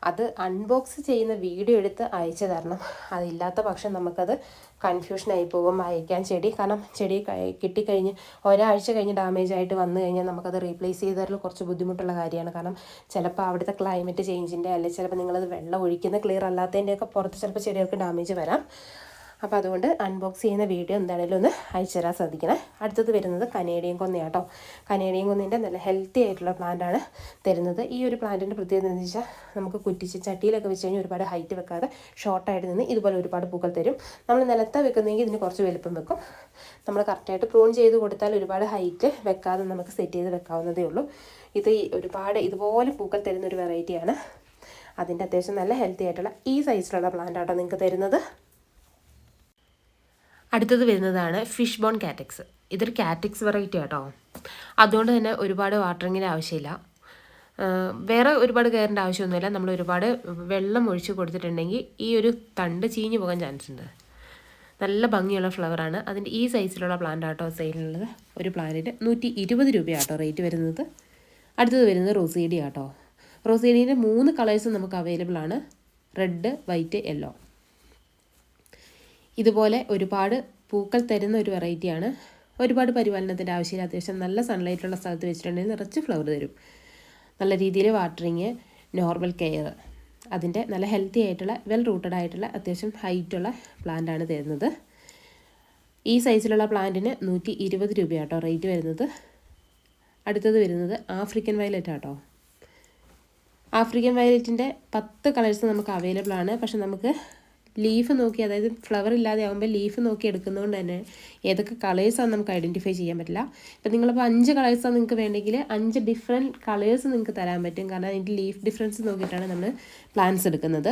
അത് അൺബോക്സ് ചെയ്യുന്ന വീഡിയോ എടുത്ത് അയച്ചു തരണം. അതില്ലാത്ത പക്ഷം നമുക്കത് കൺഫ്യൂഷനായി പോകും അയക്കാൻ ചെടി. കാരണം ചെടി കിട്ടിക്കഴിഞ്ഞ് ഒരാഴ്ച കഴിഞ്ഞ് ഡാമേജ് ആയിട്ട് വന്നു കഴിഞ്ഞാൽ നമുക്കത് റീപ്ലേസ് ചെയ്തതിൽ കുറച്ച് ബുദ്ധിമുട്ടുള്ള കാര്യമാണ്. കാരണം ചിലപ്പോൾ അവിടുത്തെ ക്ലൈമറ്റ് ചേഞ്ചിൻ്റെ അല്ലെങ്കിൽ ചിലപ്പോൾ നിങ്ങളത് വെള്ളം ഒഴിക്കുന്ന ക്ലിയർ അല്ലാത്തതിൻ്റെയൊക്കെ പുറത്ത് ചിലപ്പോൾ ചെടികൾക്ക് ഡാമേജ് വരാം. അപ്പോൾ അതുകൊണ്ട് അൺബോക്സ് ചെയ്യുന്ന വീഡിയോ എന്താണെങ്കിലും ഒന്ന് അയച്ചു തരാൻ ശ്രദ്ധിക്കണേ. അടുത്തത് വരുന്നത് കനേഡിയൻ കൊന്നയാണ് കേട്ടോ. കനേഡിയൻ കൊന്നിൻ്റെ നല്ല ഹെൽത്തി ആയിട്ടുള്ള പ്ലാന്റാണ് തരുന്നത്. ഈ ഒരു പ്ലാന്റിൻ്റെ പ്രത്യേകത എന്ന് വെച്ചാൽ നമുക്ക് കുറ്റിച്ച് ചട്ടിയിലൊക്കെ വെച്ച് കഴിഞ്ഞാൽ ഒരുപാട് ഹൈറ്റ് വെക്കാതെ ഷോർട്ടായിട്ട് നിന്ന് ഇതുപോലെ ഒരുപാട് പൂക്കൾ തരും. നമ്മൾ നിലത്ത് വെക്കുന്നെങ്കിൽ ഇതിന് കുറച്ച് വലുപ്പം വെക്കും. നമ്മൾ കറക്റ്റായിട്ട് പ്രൂൺ ചെയ്ത് കൊടുത്താൽ ഒരുപാട് ഹൈറ്റ് വെക്കാതെ നമുക്ക് സെറ്റ് ചെയ്ത് വെക്കാവുന്നതേ ഉള്ളൂ. ഇത് ഒരുപാട് ഇതുപോലെ പൂക്കൾ തരുന്ന ഒരു വെറൈറ്റിയാണ്. അതിൻ്റെ അത്യാവശ്യം നല്ല ഹെൽത്തി ആയിട്ടുള്ള ഈ സൈസിലുള്ള പ്ലാന്റാട്ടോ നിങ്ങൾക്ക് തരുന്നത്. അടുത്തത് വരുന്നതാണ് ഫിഷ് ബോൺ കാറ്റക്സ്. ഇതൊരു കാറ്റക്സ് വെറൈറ്റി കേട്ടോ. അതുകൊണ്ട് തന്നെ ഒരുപാട് വാട്ടറിങ്ങിൻ്റെ ആവശ്യമില്ല, വേറെ ഒരുപാട് കയറേണ്ട ആവശ്യമൊന്നുമില്ല. നമ്മൾ ഒരുപാട് വെള്ളം ഒഴിച്ച് കൊടുത്തിട്ടുണ്ടെങ്കിൽ ഈ ഒരു തണ്ട് ചീഞ്ഞു പോകാൻ ചാൻസ് ഉണ്ട്. നല്ല ഭംഗിയുള്ള ഫ്ലവറാണ്. അതിൻ്റെ ഈ സൈസിലുള്ള പ്ലാന്റ് ആട്ടോ സെയിലുള്ളത്. ഒരു പ്ലാന്റിന് 120 രൂപയാട്ടോ റേറ്റ് വരുന്നത്. അടുത്തത് വരുന്നത് റോസീഡി ആട്ടോ. റോസീഡീൻ്റെ 3 കളേഴ്സും നമുക്ക് അവൈലബിൾ ആണ്, റെഡ്, വൈറ്റ്, യെല്ലോ. ഇതുപോലെ ഒരുപാട് പൂക്കൾ തരുന്ന ഒരു വെറൈറ്റിയാണ്. ഒരുപാട് പരിപാലനത്തിൻ്റെ ആവശ്യമില്ല. അത്യാവശ്യം നല്ല സൺലൈറ്റുള്ള സ്ഥലത്ത് വെച്ചിട്ടുണ്ടെങ്കിൽ നിറച്ച് ഫ്ലവർ തരും. നല്ല രീതിയിൽ വാട്ടറിങ്, നോർമൽ കെയർ, അതിൻ്റെ നല്ല ഹെൽത്തി ആയിട്ടുള്ള വെൽ റൂട്ടഡ് ആയിട്ടുള്ള അത്യാവശ്യം ഹൈറ്റുള്ള പ്ലാന്റാണ് തരുന്നത്. ഈ സൈസിലുള്ള പ്ലാന്റിന് 120 രൂപയാട്ടോ റേറ്റ് വരുന്നത്. അടുത്തത് വരുന്നത് ആഫ്രിക്കൻ വയലറ്റ് ആട്ടോ. ആഫ്രിക്കൻ വയലറ്റിൻ്റെ 10 കളേഴ്സ് നമുക്ക് അവൈലബിൾ ആണ്. പക്ഷെ നമുക്ക് ലീഫ് നോക്കി, അതായത് ഫ്ലവർ ഇല്ലാതെ ആകുമ്പോൾ ലീഫ് നോക്കി എടുക്കുന്നതുകൊണ്ട് തന്നെ ഏതൊക്കെ കളേഴ്സാണ് നമുക്ക് ഐഡൻറ്റിഫൈ ചെയ്യാൻ പറ്റില്ല. ഇപ്പം നിങ്ങളിപ്പോൾ 5 കളേഴ്സാണ് നിങ്ങൾക്ക് വേണ്ടെങ്കിൽ 5 ഡിഫറെൻറ്റ് കളേഴ്സ് നിങ്ങൾക്ക് തരാൻ പറ്റും. കാരണം അതിൻ്റെ ലീഫ് ഡിഫറൻസ് നോക്കിയിട്ടാണ് നമ്മൾ പ്ലാന്റ്സ് എടുക്കുന്നത്.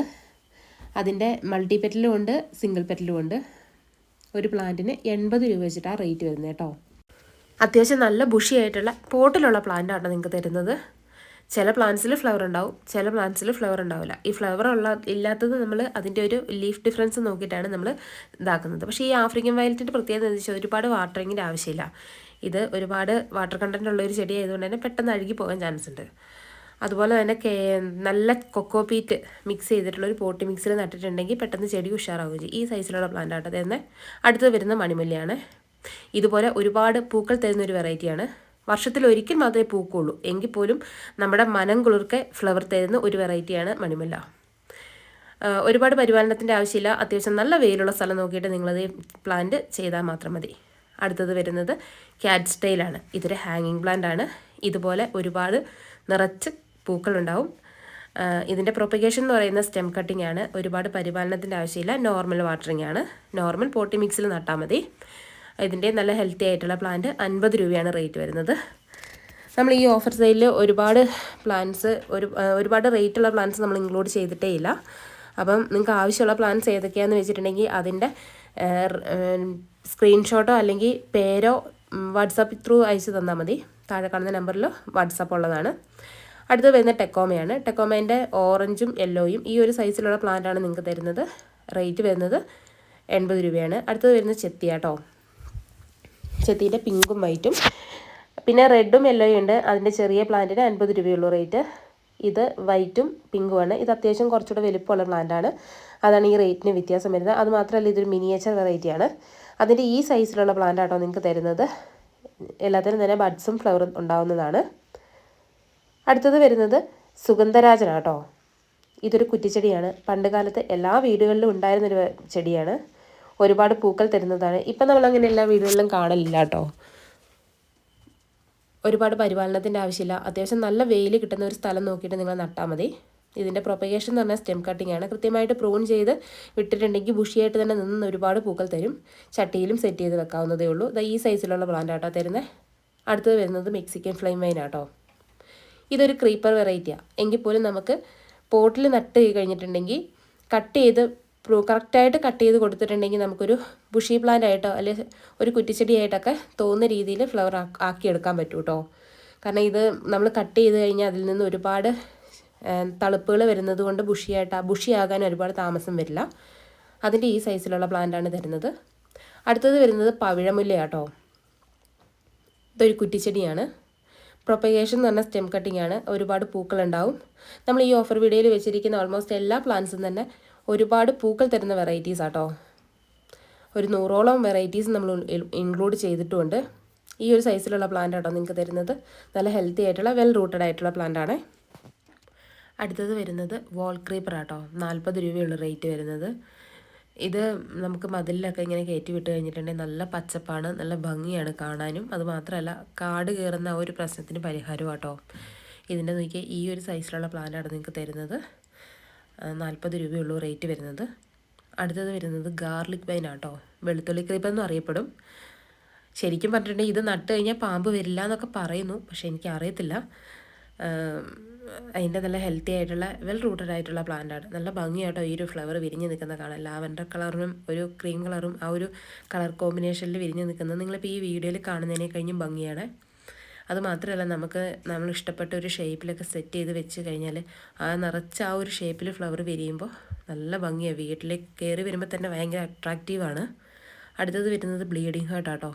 അതിൻ്റെ മൾട്ടി പെറ്റലും ഉണ്ട്, സിംഗിൾ പെറ്റലും ഉണ്ട്. ഒരു പ്ലാന്റിന് 80 രൂപ വെച്ചിട്ടാണ് റേറ്റ് വരുന്നത് കേട്ടോ. അത്യാവശ്യം നല്ല ബുഷി ആയിട്ടുള്ള പോട്ടിലുള്ള പ്ലാന്റാണ് നിങ്ങൾക്ക് തരുന്നത്. ചില പ്ലാന്റ്സിൽ ഫ്ലവർ ഉണ്ടാവും, ചില പ്ലാന്റ്സിൽ ഫ്ലവർ ഉണ്ടാവില്ല. ഈ ഫ്ലവർ ഇല്ലാത്തത് നമ്മൾ അതിൻ്റെ ഒരു ലീഫ് ഡിഫറൻസ് നോക്കിയിട്ടാണ് നമ്മൾ ഇതാക്കുന്നത്. പക്ഷേ ഈ ആഫ്രിക്കൻ വയലറ്റിൻ്റെ പ്രത്യേകത എന്ന് വെച്ചാൽ ഒരുപാട് വാട്ടറിങ്ങിൻ്റെ ആവശ്യമില്ല. ഇത് ഒരുപാട് വാട്ടർ കണ്ടൻറ്റ് ഉള്ളൊരു ചെടി ആയതുകൊണ്ട് തന്നെ പെട്ടെന്ന് അഴുകി പോകാൻ ചാൻസ് ഉണ്ട്. അതുപോലെ തന്നെ നല്ല കൊക്കോപീറ്റ് മിക്സ് ചെയ്തിട്ടുള്ളൊരു പോട്ടി മിക്സിൽ നട്ടിട്ടുണ്ടെങ്കിൽ പെട്ടെന്ന് ചെടി ഉഷാറാവുകയും ചെയ്യും. ഈ സൈസിലുള്ള പ്ലാന്റ് ആട്ടോ തന്നെ. അടുത്ത് വരുന്ന മണിമുല്ലയാണ്. ഇതുപോലെ ഒരുപാട് പൂക്കൾ തരുന്നൊരു വെറൈറ്റിയാണ്. വർഷത്തിൽ ഒരിക്കൽ മാത്രമേ പൂക്കുള്ളൂ, എങ്കിൽ പോലും നമ്മുടെ മനം കുളിർക്കെ ഫ്ലവർ തരുന്ന ഒരു വെറൈറ്റിയാണ് മണിമുല്ല. ഒരുപാട് പരിപാലനത്തിൻ്റെ ആവശ്യമില്ല. അത്യാവശ്യം നല്ല വെയിലുള്ള സ്ഥലം നോക്കിയിട്ട് നിങ്ങളത് പ്ലാന്റ് ചെയ്താൽ മാത്രം മതി. അടുത്തത് വരുന്നത് ക്യാറ്റ് സ്റ്റൈലാണ്. ഇതൊരു ഹാങ്ങിങ് പ്ലാന്റ് ആണ്. ഇതുപോലെ ഒരുപാട് നിറച്ച് പൂക്കളുണ്ടാവും. ഇതിൻ്റെ പ്രൊപ്പഗേഷൻ എന്ന് പറയുന്ന സ്റ്റെം കട്ടിംഗ് ആണ്. ഒരുപാട് പരിപാലനത്തിൻ്റെ ആവശ്യമില്ല, നോർമൽ വാട്ടറിംഗ് ആണ്. നോർമൽ പോട്ടി മിക്സിൽ നട്ടാൽ മതി. ഇതിൻ്റെ നല്ല ഹെൽത്തി ആയിട്ടുള്ള പ്ലാന്റ് 50 രൂപയാണ് റേറ്റ് വരുന്നത്. നമ്മൾ ഈ ഓഫർ സെയിലിൽ ഒരുപാട് പ്ലാന്റ്സ് ഒരുപാട് റേറ്റുള്ള പ്ലാന്റ്സ് നമ്മൾ ഇൻക്ലൂഡ് ചെയ്തിട്ടേ ഇല്ല. അപ്പം നിങ്ങൾക്ക് ആവശ്യമുള്ള പ്ലാന്റ്സ് ഏതൊക്കെയാണെന്ന് വെച്ചിട്ടുണ്ടെങ്കിൽ അതിൻ്റെ സ്ക്രീൻഷോട്ടോ അല്ലെങ്കിൽ പേരോ വാട്സാപ്പ് ത്രൂ അയച്ചു തന്നാൽ മതി. താഴെ കാണുന്ന നമ്പറിൽ വാട്സാപ്പ് ഉള്ളതാണ്. അടുത്ത് വരുന്ന ടെക്കോമയാണ്. ടെക്കോമേൻ്റെ ഓറഞ്ചും യെല്ലോയും ഈ ഒരു സൈസിലുള്ള പ്ലാന്റാണ് നിങ്ങൾക്ക് തരുന്നത്. റേറ്റ് വരുന്നത് 80 രൂപയാണ്. അടുത്തത് വരുന്നത് ചെത്തിയാട്ടോ. ചെത്തിയുടെ പിങ്കും വൈറ്റും പിന്നെ റെഡും യെല്ലോയും ഉണ്ട്. അതിൻ്റെ ചെറിയ പ്ലാന്റിന് 50 രൂപയുള്ളൂ റേറ്റ്. ഇത് വൈറ്റും പിങ്കുമാണ്. ഇത് അത്യാവശ്യം കുറച്ചുകൂടെ വലുപ്പമുള്ള പ്ലാന്റാണ്. അതാണ് ഈ റേറ്റിന് വ്യത്യാസം വരുന്നത്. അതുമാത്രമല്ല ഇതൊരു മിനിയേച്ചർ വെറൈറ്റിയാണ്. അതിൻ്റെ ഈ സൈസിലുള്ള പ്ലാന്റാട്ടോ നിങ്ങൾക്ക് തരുന്നത്. എല്ലാത്തിനും തന്നെ ബഡ്സും ഫ്ലവറും ഉണ്ടാവുന്നതാണ്. അടുത്തത് വരുന്നത് സുഗന്ധരാജനാട്ടോ. ഇതൊരു കുറ്റിച്ചെടിയാണ്. പണ്ട് കാലത്ത് എല്ലാ വീടുകളിലും ഉണ്ടായിരുന്നൊരു ചെടിയാണ്. ഒരുപാട് പൂക്കൾ തരുന്നതാണ്. ഇപ്പം നമ്മളങ്ങനെ എല്ലാ വീടുകളിലും കാണലില്ല കേട്ടോ. ഒരുപാട് പരിപാലനത്തിൻ്റെ ആവശ്യമില്ല. അത്യാവശ്യം നല്ല വെയിൽ കിട്ടുന്ന ഒരു സ്ഥലം നോക്കിയിട്ട് നിങ്ങൾ നട്ടാൽ മതി. ഇതിൻ്റെ പ്രൊപ്പഗേഷൻ എന്ന് പറഞ്ഞാൽ സ്റ്റെം കട്ടിംഗ് ആണ്. കൃത്യമായിട്ട് പ്രൂൺ ചെയ്ത് വിട്ടിട്ടുണ്ടെങ്കിൽ ബുഷിയായിട്ട് തന്നെ നിന്ന് ഒരുപാട് പൂക്കൾ തരും. ചട്ടിയിലും സെറ്റ് ചെയ്ത് വെക്കാവുന്നതേ ഉള്ളൂ. ഈ സൈസിലുള്ള പ്ലാന്റ് ആട്ടോ തരുന്നത്. അടുത്തത് വരുന്നത് മെക്സിക്കൻ ഫ്ലെയിം വൈൻ ആട്ടോ. ഇതൊരു ക്രീപ്പർ വെറൈറ്റിയാണ്. എങ്കിൽ പോലും നമുക്ക് പോട്ടിൽ നട്ട് കഴിഞ്ഞിട്ടുണ്ടെങ്കിൽ കട്ട് ചെയ്ത് കറക്റ്റായിട്ട് കട്ട് ചെയ്ത് കൊടുത്തിട്ടുണ്ടെങ്കിൽ നമുക്കൊരു ബുഷി പ്ലാന്റ് ആയിട്ടോ അല്ലെങ്കിൽ ഒരു കുറ്റിച്ചെടിയായിട്ടൊക്കെ തോന്നുന്ന രീതിയിൽ ഫ്ലവർ ആക്കിയെടുക്കാൻ പറ്റും കേട്ടോ. കാരണം ഇത് നമ്മൾ കട്ട് ചെയ്ത് കഴിഞ്ഞാൽ അതിൽ നിന്ന് ഒരുപാട് തളുപ്പുകൾ വരുന്നത് കൊണ്ട് ബുഷിയാകാൻ ഒരുപാട് താമസം വരില്ല. അതിൻ്റെ ഈ സൈസിലുള്ള പ്ലാന്റാണ് തരുന്നത്. അടുത്തത് വരുന്നത് പവിഴമുല്ലയാട്ടോ. ഇതൊരു കുറ്റിച്ചെടിയാണ്. പ്രൊപ്പഗേഷൻ എന്ന് പറഞ്ഞാൽ സ്റ്റെം കട്ടിംഗ് ആണ്. ഒരുപാട് പൂക്കളുണ്ടാവും. നമ്മൾ ഈ ഓഫർ വീഡിയോയിൽ വെച്ചിരിക്കുന്ന ഓൾമോസ്റ്റ് എല്ലാ പ്ലാന്റ്സും തന്നെ ഒരുപാട് പൂക്കൾ തരുന്ന വെറൈറ്റീസ് ആട്ടോ. ഒരു 100ഓളം വെറൈറ്റീസ് നമ്മൾ ഇൻക്ലൂഡ് ചെയ്തിട്ടുമുണ്ട്. ഈ ഒരു സൈസിലുള്ള പ്ലാന്റ് ആട്ടോ നിങ്ങൾക്ക് തരുന്നത്. നല്ല ഹെൽത്തി ആയിട്ടുള്ള വെൽ റൂട്ടഡ് ആയിട്ടുള്ള പ്ലാന്റ് ആണ്. അടുത്തത് വരുന്നത് വാൾ ക്രീപ്പർ ആട്ടോ. 40 രൂപയുള്ള റേറ്റ് വരുന്നത്. ഇത് നമുക്ക് മതിലൊക്കെ ഇങ്ങനെ കയറ്റി വിട്ട് കഴിഞ്ഞിട്ടുണ്ടെങ്കിൽ നല്ല പച്ചപ്പാണ്, നല്ല ഭംഗിയാണ് കാണാനും. അതുമാത്രമല്ല കാട് കയറുന്ന ആ ഒരു പ്രശ്നത്തിന് പരിഹാരം ആട്ടോ. ഇതിൻ്റെ നോക്കിയാൽ ഈ ഒരു സൈസിലുള്ള പ്ലാന്റാണ് നിങ്ങൾക്ക് തരുന്നത്. 40 രൂപയുള്ളൂ റേറ്റ് വരുന്നത്. അടുത്തത് വരുന്നത് ഗാർലിക് വൈൻ ആട്ടോ. വെളുത്തുള്ളി ക്രീപ്പർ എന്നും അറിയപ്പെടും. ശരിക്കും പറഞ്ഞിട്ടുണ്ടെങ്കിൽ ഇത് നട്ട് കഴിഞ്ഞാൽ പാമ്പ് വരില്ല എന്നൊക്കെ പറയുന്നു. പക്ഷേ എനിക്ക് അറിയത്തില്ല. അതിൻ്റെ നല്ല ഹെൽത്തി ആയിട്ടുള്ള വെൽ റൂട്ടഡ് ആയിട്ടുള്ള പ്ലാന്റാണ്. നല്ല ഭംഗിയായിട്ടോ ഈ ഒരു ഫ്ലവർ വിരിഞ്ഞ് നിൽക്കുന്ന കാണാൻ. ലാവൻഡർ കളറും ഒരു ക്രീം കളറും ആ ഒരു കളർ കോമ്പിനേഷനിൽ വിരിഞ്ഞ് നിൽക്കുന്നത് നിങ്ങളിപ്പോൾ ഈ വീഡിയോയിൽ കാണുന്നതിനെ കഴിഞ്ഞും ഭംഗിയാണ്. അതുമാത്രമല്ല നമ്മൾ ഇഷ്ടപ്പെട്ട ഒരു ഷേപ്പിലൊക്കെ സെറ്റ് ചെയ്ത് വെച്ച് കഴിഞ്ഞാൽ നിറച്ച് ആ ഒരു ഷേപ്പിൽ ഫ്ലവർ വിരിയുമ്പോൾ നല്ല ഭംഗിയാണ്. വീട്ടിലേക്ക് കയറി വരുമ്പോൾ തന്നെ ഭയങ്കര അട്രാക്റ്റീവാണ്. അടുത്തത് വരുന്നത് ബ്ലീഡിങ് ഹേർട്ട് ആട്ടോ.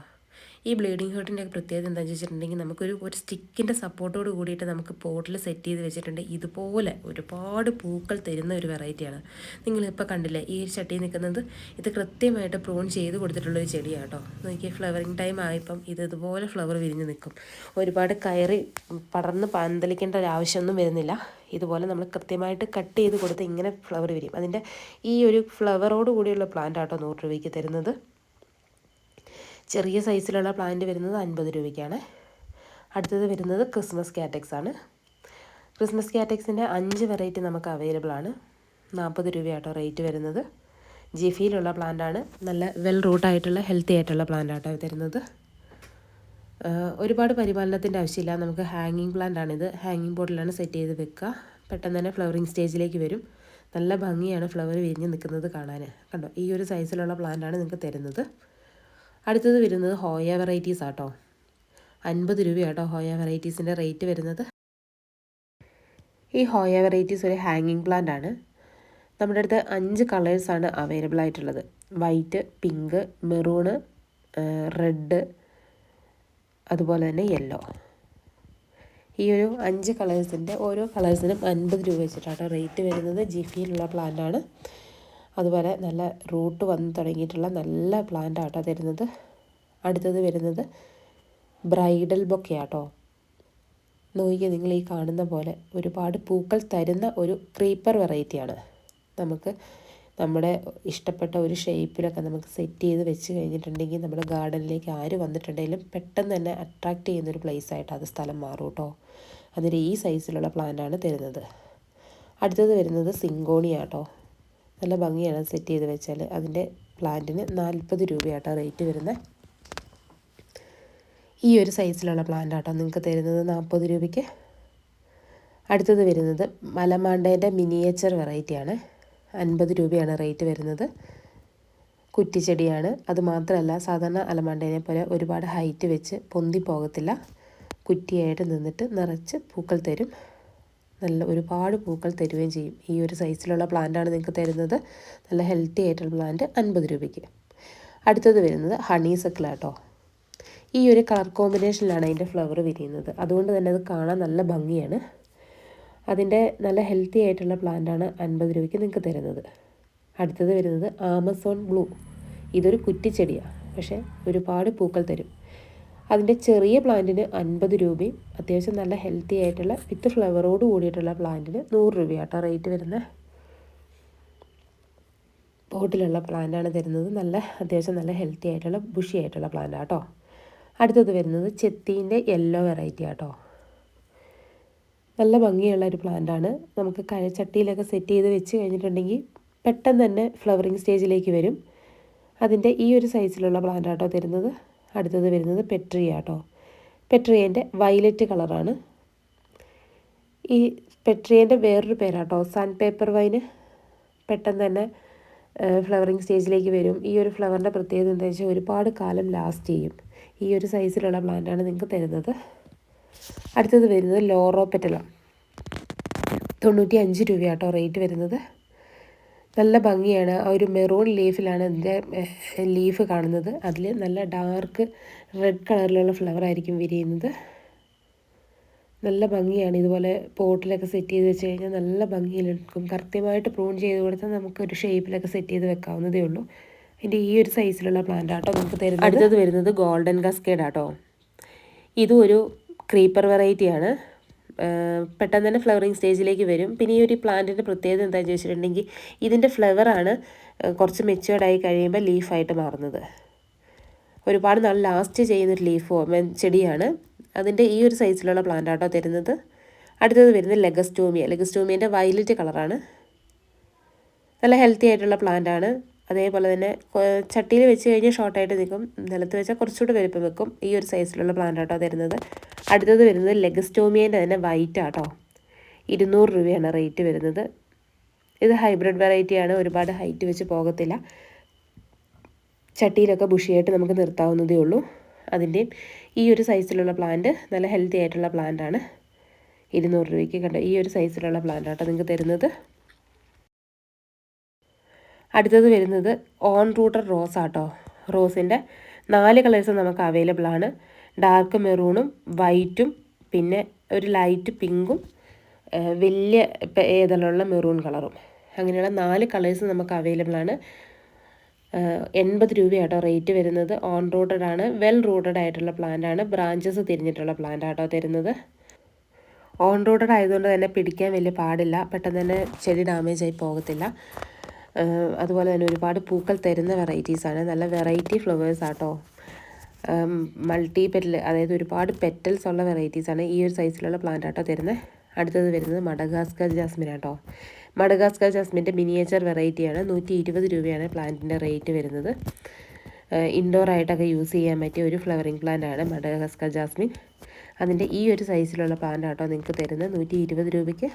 ഈ ബ്ലീഡിങ് ഹേർട്ടിൻ്റെ പ്രത്യേകത എന്താണെന്ന് വെച്ചിട്ടുണ്ടെങ്കിൽ നമുക്കൊരു സ്റ്റിക്കിൻ്റെ സപ്പോർട്ടോട് കൂടിയിട്ട് നമുക്ക് പോട്ടിൽ സെറ്റ് ചെയ്ത് വെച്ചിട്ടുണ്ടെങ്കിൽ ഇതുപോലെ ഒരുപാട് പൂക്കൾ തരുന്ന ഒരു വെറൈറ്റിയാണ്. നിങ്ങളിപ്പോൾ കണ്ടില്ലേ ഈ ഒരു ചട്ടി നിൽക്കുന്നത്, ഇത് കൃത്യമായിട്ട് പ്രൂൺ ചെയ്ത് കൊടുത്തിട്ടുള്ളൊരു ചെടിയാണ് കേട്ടോ. നോക്കിയാൽ ഫ്ലവറിങ് ടൈം ആയപ്പം ഇതുപോലെ ഫ്ലവർ വിരിഞ്ഞ് നിൽക്കും. ഒരുപാട് കയറി പടർന്ന് പന്തലിക്കേണ്ട ഒരു ആവശ്യമൊന്നും വരുന്നില്ല. ഇതുപോലെ നമ്മൾ കൃത്യമായിട്ട് കട്ട് ചെയ്ത് കൊടുത്ത് ഇങ്ങനെ ഫ്ലവർ വിരിയും. അതിൻ്റെ ഈ ഒരു ഫ്ലവറോട് കൂടിയുള്ള പ്ലാന്റ് ആട്ടോ 100 രൂപയ്ക്ക് തരുന്നത്. ചെറിയ സൈസിലുള്ള പ്ലാന്റ് വരുന്നത് 50 രൂപയ്ക്കാണ്. അടുത്തത് വരുന്നത് ക്രിസ്മസ് കാറ്റക്സ് ആണ്. ക്രിസ്മസ് കാറ്റക്സിൻ്റെ 5 വെറൈറ്റി നമുക്ക് അവൈലബിൾ ആണ്. 40 രൂപയാട്ടോ റേറ്റ് വരുന്നത്. ജിഫിയിലുള്ള പ്ലാന്റാണ്. നല്ല വെൽ റൂട്ടായിട്ടുള്ള ഹെൽത്തി ആയിട്ടുള്ള പ്ലാന്റ് ആട്ടോ തരുന്നത്. ഒരുപാട് പരിപാലനത്തിൻ്റെ ആവശ്യമില്ല. നമുക്ക് ഹാങ്ങിങ് പ്ലാന്റ് ആണിത്. ഹാങ്ങിങ് ബോട്ടിലാണ് സെറ്റ് ചെയ്ത് വെക്കുക. പെട്ടെന്ന് തന്നെ ഫ്ലവറിങ് സ്റ്റേജിലേക്ക് വരും. നല്ല ഭംഗിയാണ് ഫ്ലവർ വിരിഞ്ഞ് നിൽക്കുന്നത് കാണാൻ. കണ്ടോ, ഈ ഒരു സൈസിലുള്ള പ്ലാന്റാണ് നിങ്ങൾക്ക് തരുന്നത്. അടുത്തത് വരുന്നത് ഹോയ വെറൈറ്റീസ് ആട്ടോ. 50 രൂപയാട്ടോ ഹോയ വെറൈറ്റീസിൻ്റെ റേറ്റ് വരുന്നത്. ഈ ഹോയ വെറൈറ്റീസ് ഒരു ഹാങ്ങിങ് പ്ലാന്റ് ആണ്. നമ്മുടെ അടുത്ത് 5 കളേഴ്സാണ് അവൈലബിൾ ആയിട്ടുള്ളത്. വൈറ്റ്, പിങ്ക്, മെറൂണ്, റെഡ്, അതുപോലെ തന്നെ യെല്ലോ. ഈ ഒരു 5 കളേഴ്സിൻ്റെ ഓരോ കളേഴ്സിനും 50 രൂപ വെച്ചിട്ടാട്ടോ റേറ്റ് വരുന്നത്. ജിഫിയിലുള്ള പ്ലാന്റ് ആണ്. അതുപോലെ നല്ല റൂട്ട് വന്ന് തുടങ്ങിയിട്ടുള്ള നല്ല പ്ലാന്റ് ആട്ടോ തരുന്നത്. അടുത്തത് വരുന്നത് ബ്രൈഡൽ ബൊക്കെ ആട്ടോ. നോക്കിയാൽ നിങ്ങൾ ഈ കാണുന്ന പോലെ ഒരുപാട് പൂക്കൾ തരുന്ന ഒരു ക്രീപ്പർ വെറൈറ്റിയാണ്. നമുക്ക് നമ്മുടെ ഇഷ്ടപ്പെട്ട ഒരു ഷേപ്പിലൊക്കെ നമുക്ക് സെറ്റ് ചെയ്ത് വെച്ച് കഴിഞ്ഞിട്ടുണ്ടെങ്കിൽ നമ്മുടെ ഗാർഡനിലേക്ക് ആര് വന്നിട്ടുണ്ടെങ്കിലും പെട്ടെന്ന് തന്നെ അട്രാക്റ്റ് ചെയ്യുന്നൊരു പ്ലേസായിട്ട് അത് സ്ഥലം മാറും കേട്ടോ. അതിൻ്റെ ഈ സൈസിലുള്ള പ്ലാന്റാണ് തരുന്നത്. അടുത്തത് വരുന്നത് സിങ്കോണിയ ആട്ടോ. നല്ല ഭംഗിയാണ് സെറ്റ് ചെയ്ത് വെച്ചാൽ. അതിൻ്റെ പ്ലാന്റിന് 40 രൂപയാട്ടോ റേറ്റ് വരുന്നത്. ഈ ഒരു സൈസിലുള്ള പ്ലാന്റ് ആട്ടോ നിങ്ങൾക്ക് തരുന്നത് 40 രൂപയ്ക്ക്. അടുത്തത് വരുന്നത് മലമാണ്ടേൻ്റെ മിനിയേച്ചർ വെറൈറ്റിയാണ്. 50 രൂപയാണ് റേറ്റ് വരുന്നത്. കുറ്റിച്ചെടിയാണ്. അതുമാത്രമല്ല സാധാരണ അലമാണ്ടേനെ പോലെ ഒരുപാട് ഹൈറ്റ് വെച്ച് പൊന്തി പോകത്തില്ല. കുറ്റിയായിട്ട് നിന്നിട്ട് നിറച്ച് പൂക്കൾ തരും. നല്ല ഒരുപാട് പൂക്കൾ തരുകയും ചെയ്യും. ഈ ഒരു സൈസിലുള്ള പ്ലാന്റാണ് നിങ്ങൾക്ക് തരുന്നത്. നല്ല ഹെൽത്തി ആയിട്ടുള്ള പ്ലാന്റ് 50 രൂപയ്ക്ക്. അടുത്തത് വരുന്നത് ഹണീസക്കിൾ ആട്ടോ. ഈ ഒരു കളർ കോമ്പിനേഷനിലാണ് അതിൻ്റെ ഫ്ലവർ വിരിയുന്നത്. അതുകൊണ്ട് തന്നെ അത് കാണാൻ നല്ല ഭംഗിയാണ്. അതിൻ്റെ നല്ല ഹെൽത്തി ആയിട്ടുള്ള പ്ലാന്റാണ് 50 രൂപയ്ക്ക് നിങ്ങൾക്ക് തരുന്നത്. അടുത്തത് വരുന്നത് ആമസോൺ ബ്ലൂ. ഇതൊരു കുറ്റിച്ചെടിയാണ്, പക്ഷേ ഒരുപാട് പൂക്കൾ തരും. അതിൻ്റെ ചെറിയ പ്ലാന്റിന് 50 രൂപയും അത്യാവശ്യം നല്ല ഹെൽത്തി ആയിട്ടുള്ള വിത്ത് ഫ്ലവറോട് കൂടിയിട്ടുള്ള പ്ലാന്റിന് 100 രൂപയാട്ടോ റേറ്റ് വരുന്നത്. പോട്ടിലുള്ള പ്ലാന്റാണ് തരുന്നത്. അത്യാവശ്യം നല്ല ഹെൽത്തി ആയിട്ടുള്ള ബുഷി ആയിട്ടുള്ള പ്ലാന്റ് ആട്ടോ. അടുത്തത് വരുന്നത് ചെത്തീൻ്റെ യെല്ലോ വെറൈറ്റി ആട്ടോ. നല്ല ഭംഗിയുള്ള ഒരു പ്ലാന്റാണ്. നമുക്ക് ചട്ടിയിലൊക്കെ സെറ്റ് ചെയ്ത് വെച്ച് കഴിഞ്ഞിട്ടുണ്ടെങ്കിൽ പെട്ടെന്ന് തന്നെ ഫ്ലവറിങ് സ്റ്റേജിലേക്ക് വരും. അതിൻ്റെ ഈ ഒരു സൈസിലുള്ള പ്ലാന്റ് ആട്ടോ തരുന്നത്. അടുത്തത് വരുന്നത് പെട്രിയ ആട്ടോ. പെട്രിയേൻ്റെ വയലറ്റ് കളറാണ്. ഈ പെട്രിയേൻ്റെ വേറൊരു പേരാട്ടോ സാൻഡ് പേപ്പർ വൈന്. പെട്ടെന്ന് തന്നെ ഫ്ലവറിങ് സ്റ്റേജിലേക്ക് വരും. ഈ ഒരു ഫ്ലവറിൻ്റെ പ്രത്യേകത എന്താ വെച്ചാൽ ഒരുപാട് കാലം ലാസ്റ്റ് ചെയ്യും. ഈ ഒരു സൈസിലുള്ള പ്ലാന്റാണ് നിങ്ങൾക്ക് തരുന്നത്. അടുത്തത് വരുന്നത് ലോറോ പെറ്റല, 95 രൂപയാട്ടോ റേറ്റ് വരുന്നത്. നല്ല ഭംഗിയാണ്. ആ ഒരു മെറൂൺ ലീഫിലാണ് ഇതിൻ്റെ ലീഫ് കാണുന്നത്. അതിൽ നല്ല ഡാർക്ക് റെഡ് കളറിലുള്ള ഫ്ലവർ ആയിരിക്കും വിരിയുന്നത്. നല്ല ഭംഗിയാണ്. ഇതുപോലെ പോട്ടിലൊക്കെ സെറ്റ് ചെയ്ത് വെച്ച് കഴിഞ്ഞാൽ നല്ല ഭംഗിയിൽ നിൽക്കും. കൃത്യമായിട്ട് പ്രൂൺ ചെയ്ത് കൊടുത്താൽ നമുക്കൊരു ഷേപ്പിലൊക്കെ സെറ്റ് ചെയ്ത് വെക്കാവുന്നതേ ഉള്ളൂ. അതിൻ്റെ ഈ ഒരു സൈസിലുള്ള പ്ലാന്റ് ആട്ടോ നമുക്ക് തരുന്നത്. അടുത്തത് വരുന്നത് ഗോൾഡൻ കാസ്കേഡ് ആട്ടോ. ഇതും ഒരു ക്രീപ്പർ വെറൈറ്റിയാണ്. പെട്ടെന്ന് തന്നെ ഫ്ലവറിങ് സ്റ്റേജിലേക്ക് വരും. പിന്നെ ഈ ഒരു പ്ലാന്റിൻ്റെ പ്രത്യേകത എന്താണെന്ന് ചോദിച്ചിട്ടുണ്ടെങ്കിൽ ഇതിൻ്റെ ഫ്ലവറാണ് കുറച്ച് മെച്ചുവേർഡായി കഴിയുമ്പോൾ ലീഫായിട്ട് മാറുന്നത്. ഒരുപാട് നാൾ ലാസ്റ്റ് ചെയ്യുന്നൊരു ചെടിയാണ്. അതിൻ്റെ ഈ ഒരു സൈസിലുള്ള പ്ലാന്റ് ആട്ടോ തരുന്നത്. അടുത്തത് വരുന്നത് ലെഗസ്റ്റോമിയ. ലെഗസ്റ്റോമിയൻ്റെ വയലറ്റ് കളറാണ്. നല്ല ഹെൽത്തി ആയിട്ടുള്ള പ്ലാന്റ് ആണ്. അതേപോലെ തന്നെ ചട്ടിയിൽ വെച്ച് കഴിഞ്ഞാൽ ഷോർട്ടായിട്ട് നിൽക്കും, നിലത്ത് വെച്ചാൽ കുറച്ചുകൂടി വലുപ്പം വെക്കും. ഈ ഒരു സൈസിലുള്ള പ്ലാന്റ് ആട്ടോ തരുന്നത്. അടുത്തത് വരുന്നത് ലെഗസ്റ്റോമിയേൻ്റെ തന്നെ വൈറ്റ് ആട്ടോ. 200 രൂപയാണ് റേറ്റ് വരുന്നത്. ഇത് ഹൈബ്രിഡ് വെറൈറ്റിയാണ്. ഒരുപാട് ഹൈറ്റ് വെച്ച് പോകത്തില്ല. ചട്ടിയിലൊക്കെ ബുഷിയായിട്ട് നമുക്ക് നിർത്താവുന്നതേ ഉള്ളൂ. അതിൻ്റെ ഈ ഒരു സൈസിലുള്ള പ്ലാന്റ് നല്ല ഹെൽത്തി ആയിട്ടുള്ള പ്ലാന്റ് ആണ്. 200 രൂപയ്ക്ക് കണ്ട ഈ ഒരു സൈസിലുള്ള പ്ലാന്റ് ആട്ടോ നിങ്ങൾക്ക് തരുന്നത്. അടുത്തത് വരുന്നത് ഓൺ റൂട്ടർ റോസ് ആട്ടോ. റോസിൻ്റെ 4 കളേഴ്സ് നമുക്ക് അവൈലബിൾ ആണ്. ഡാർക്ക് മെറൂണും വൈറ്റും പിന്നെ ഒരു ലൈറ്റ് പിങ്കും വലിയ ഏതെല്ലാം മെറൂൺ കളറും, അങ്ങനെയുള്ള 4 കളേഴ്സ് നമുക്ക് അവൈലബിൾ ആണ്. 80 രൂപയാട്ടോ റേറ്റ് വരുന്നത്. ഓൺ റൂട്ടഡ് ആണ്. വെൽ റൂട്ടഡ് ആയിട്ടുള്ള പ്ലാന്റ് ആണ്. ബ്രാഞ്ചസ് തിരിഞ്ഞിട്ടുള്ള പ്ലാന്റ് ആട്ടോ തരുന്നത്. ഓൺ റൂട്ടഡ് ആയതുകൊണ്ട് തന്നെ പിടിക്കാൻ വലിയ പാടില്ല. പെട്ടെന്ന് തന്നെ ചെടി ഡാമേജ് ആയി പോകത്തില്ല. അതുപോലെ തന്നെ ഒരുപാട് പൂക്കൾ തരുന്ന വെറൈറ്റീസാണ്. നല്ല വെറൈറ്റി ഫ്ലവേഴ്സ് ആട്ടോ. മൾട്ടി പെറ്റൽ, അതായത് ഒരുപാട് പെറ്റൽസ് ഉള്ള വെറൈറ്റീസാണ്. ഈ ഒരു സൈസിലുള്ള പ്ലാന്റ് ആട്ടോ തരുന്നത്. അടുത്തത് വരുന്നത് മഡഗാസ്കർ ജാസ്മിൻ ആട്ടോ. മഡഗാസ്കർ ജാസ്മിൻ്റെ മിനിയേച്ചർ വെറൈറ്റിയാണ്. 120 രൂപയാണ് പ്ലാന്റിൻ്റെ റേറ്റ് വരുന്നത്. ഇൻഡോർ ആയിട്ടൊക്കെ യൂസ് ചെയ്യാൻ പറ്റിയ ഒരു ഫ്ലവറിങ് പ്ലാന്റ് ആണ് മഡഗാസ്കർ ജാസ്മിൻ. അതിൻ്റെ ഈ ഒരു സൈസിലുള്ള പ്ലാന്റ് ആട്ടോ നിങ്ങൾക്ക് തരുന്നത് 120 രൂപയ്ക്ക്.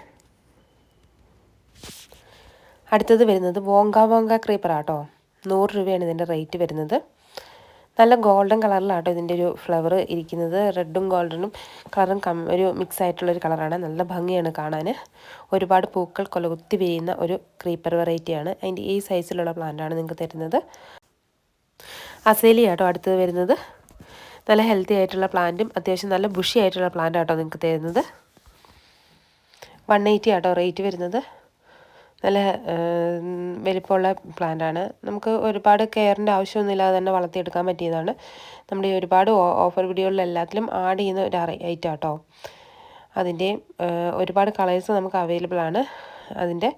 അടുത്തത് വരുന്നത് വോങ്ക ക്രീപ്പർ ആട്ടോ. 100 രൂപയാണ് ഇതിൻ്റെ റേറ്റ് വരുന്നത്. നല്ല ഗോൾഡൻ കളറിലാട്ടോ ഇതിൻ്റെ ഒരു ഫ്ലവർ ഇരിക്കുന്നത്. റെഡും ഗോൾഡനും കളറും ഒരു മിക്സ് ആയിട്ടുള്ളൊരു കളറാണ്. നല്ല ഭംഗിയാണ് കാണാൻ. ഒരുപാട് പൂക്കൾ കൊലകുത്തി വിരിയുന്ന ഒരു ക്രീപ്പർ വെറൈറ്റിയാണ്. അതിൻ്റെ ഈ സൈസിലുള്ള പ്ലാന്റാണ് നിങ്ങൾക്ക് തരുന്നത്. അസേലി ആട്ടോ അടുത്തത് വരുന്നത്. നല്ല ഹെൽത്തി ആയിട്ടുള്ള പ്ലാന്റും അത്യാവശ്യം നല്ല ബുഷി ആയിട്ടുള്ള പ്ലാന്റ് ആട്ടോ നിങ്ങൾക്ക് തരുന്നത്. 180 ആട്ടോ റേറ്റ് വരുന്നത്. നല്ല വലിപ്പമുള്ള പ്ലാന്റാണ്. നമുക്ക് ഒരുപാട് കെയറിൻ്റെ ആവശ്യമൊന്നുമില്ലാതെ തന്നെ വളർത്തിയെടുക്കാൻ പറ്റിയതാണ്. നമ്മുടെ ഈ ഒരുപാട് ഓഫർ വീഡിയോകളിലെല്ലാത്തിലും ആഡ് ചെയ്യുന്ന ഒരു ഐറ്റം ആട്ടോ. അതിൻ്റെ ഒരുപാട് കളേഴ്സ് നമുക്ക് അവൈലബിൾ ആണ്. അതിൻ്റെ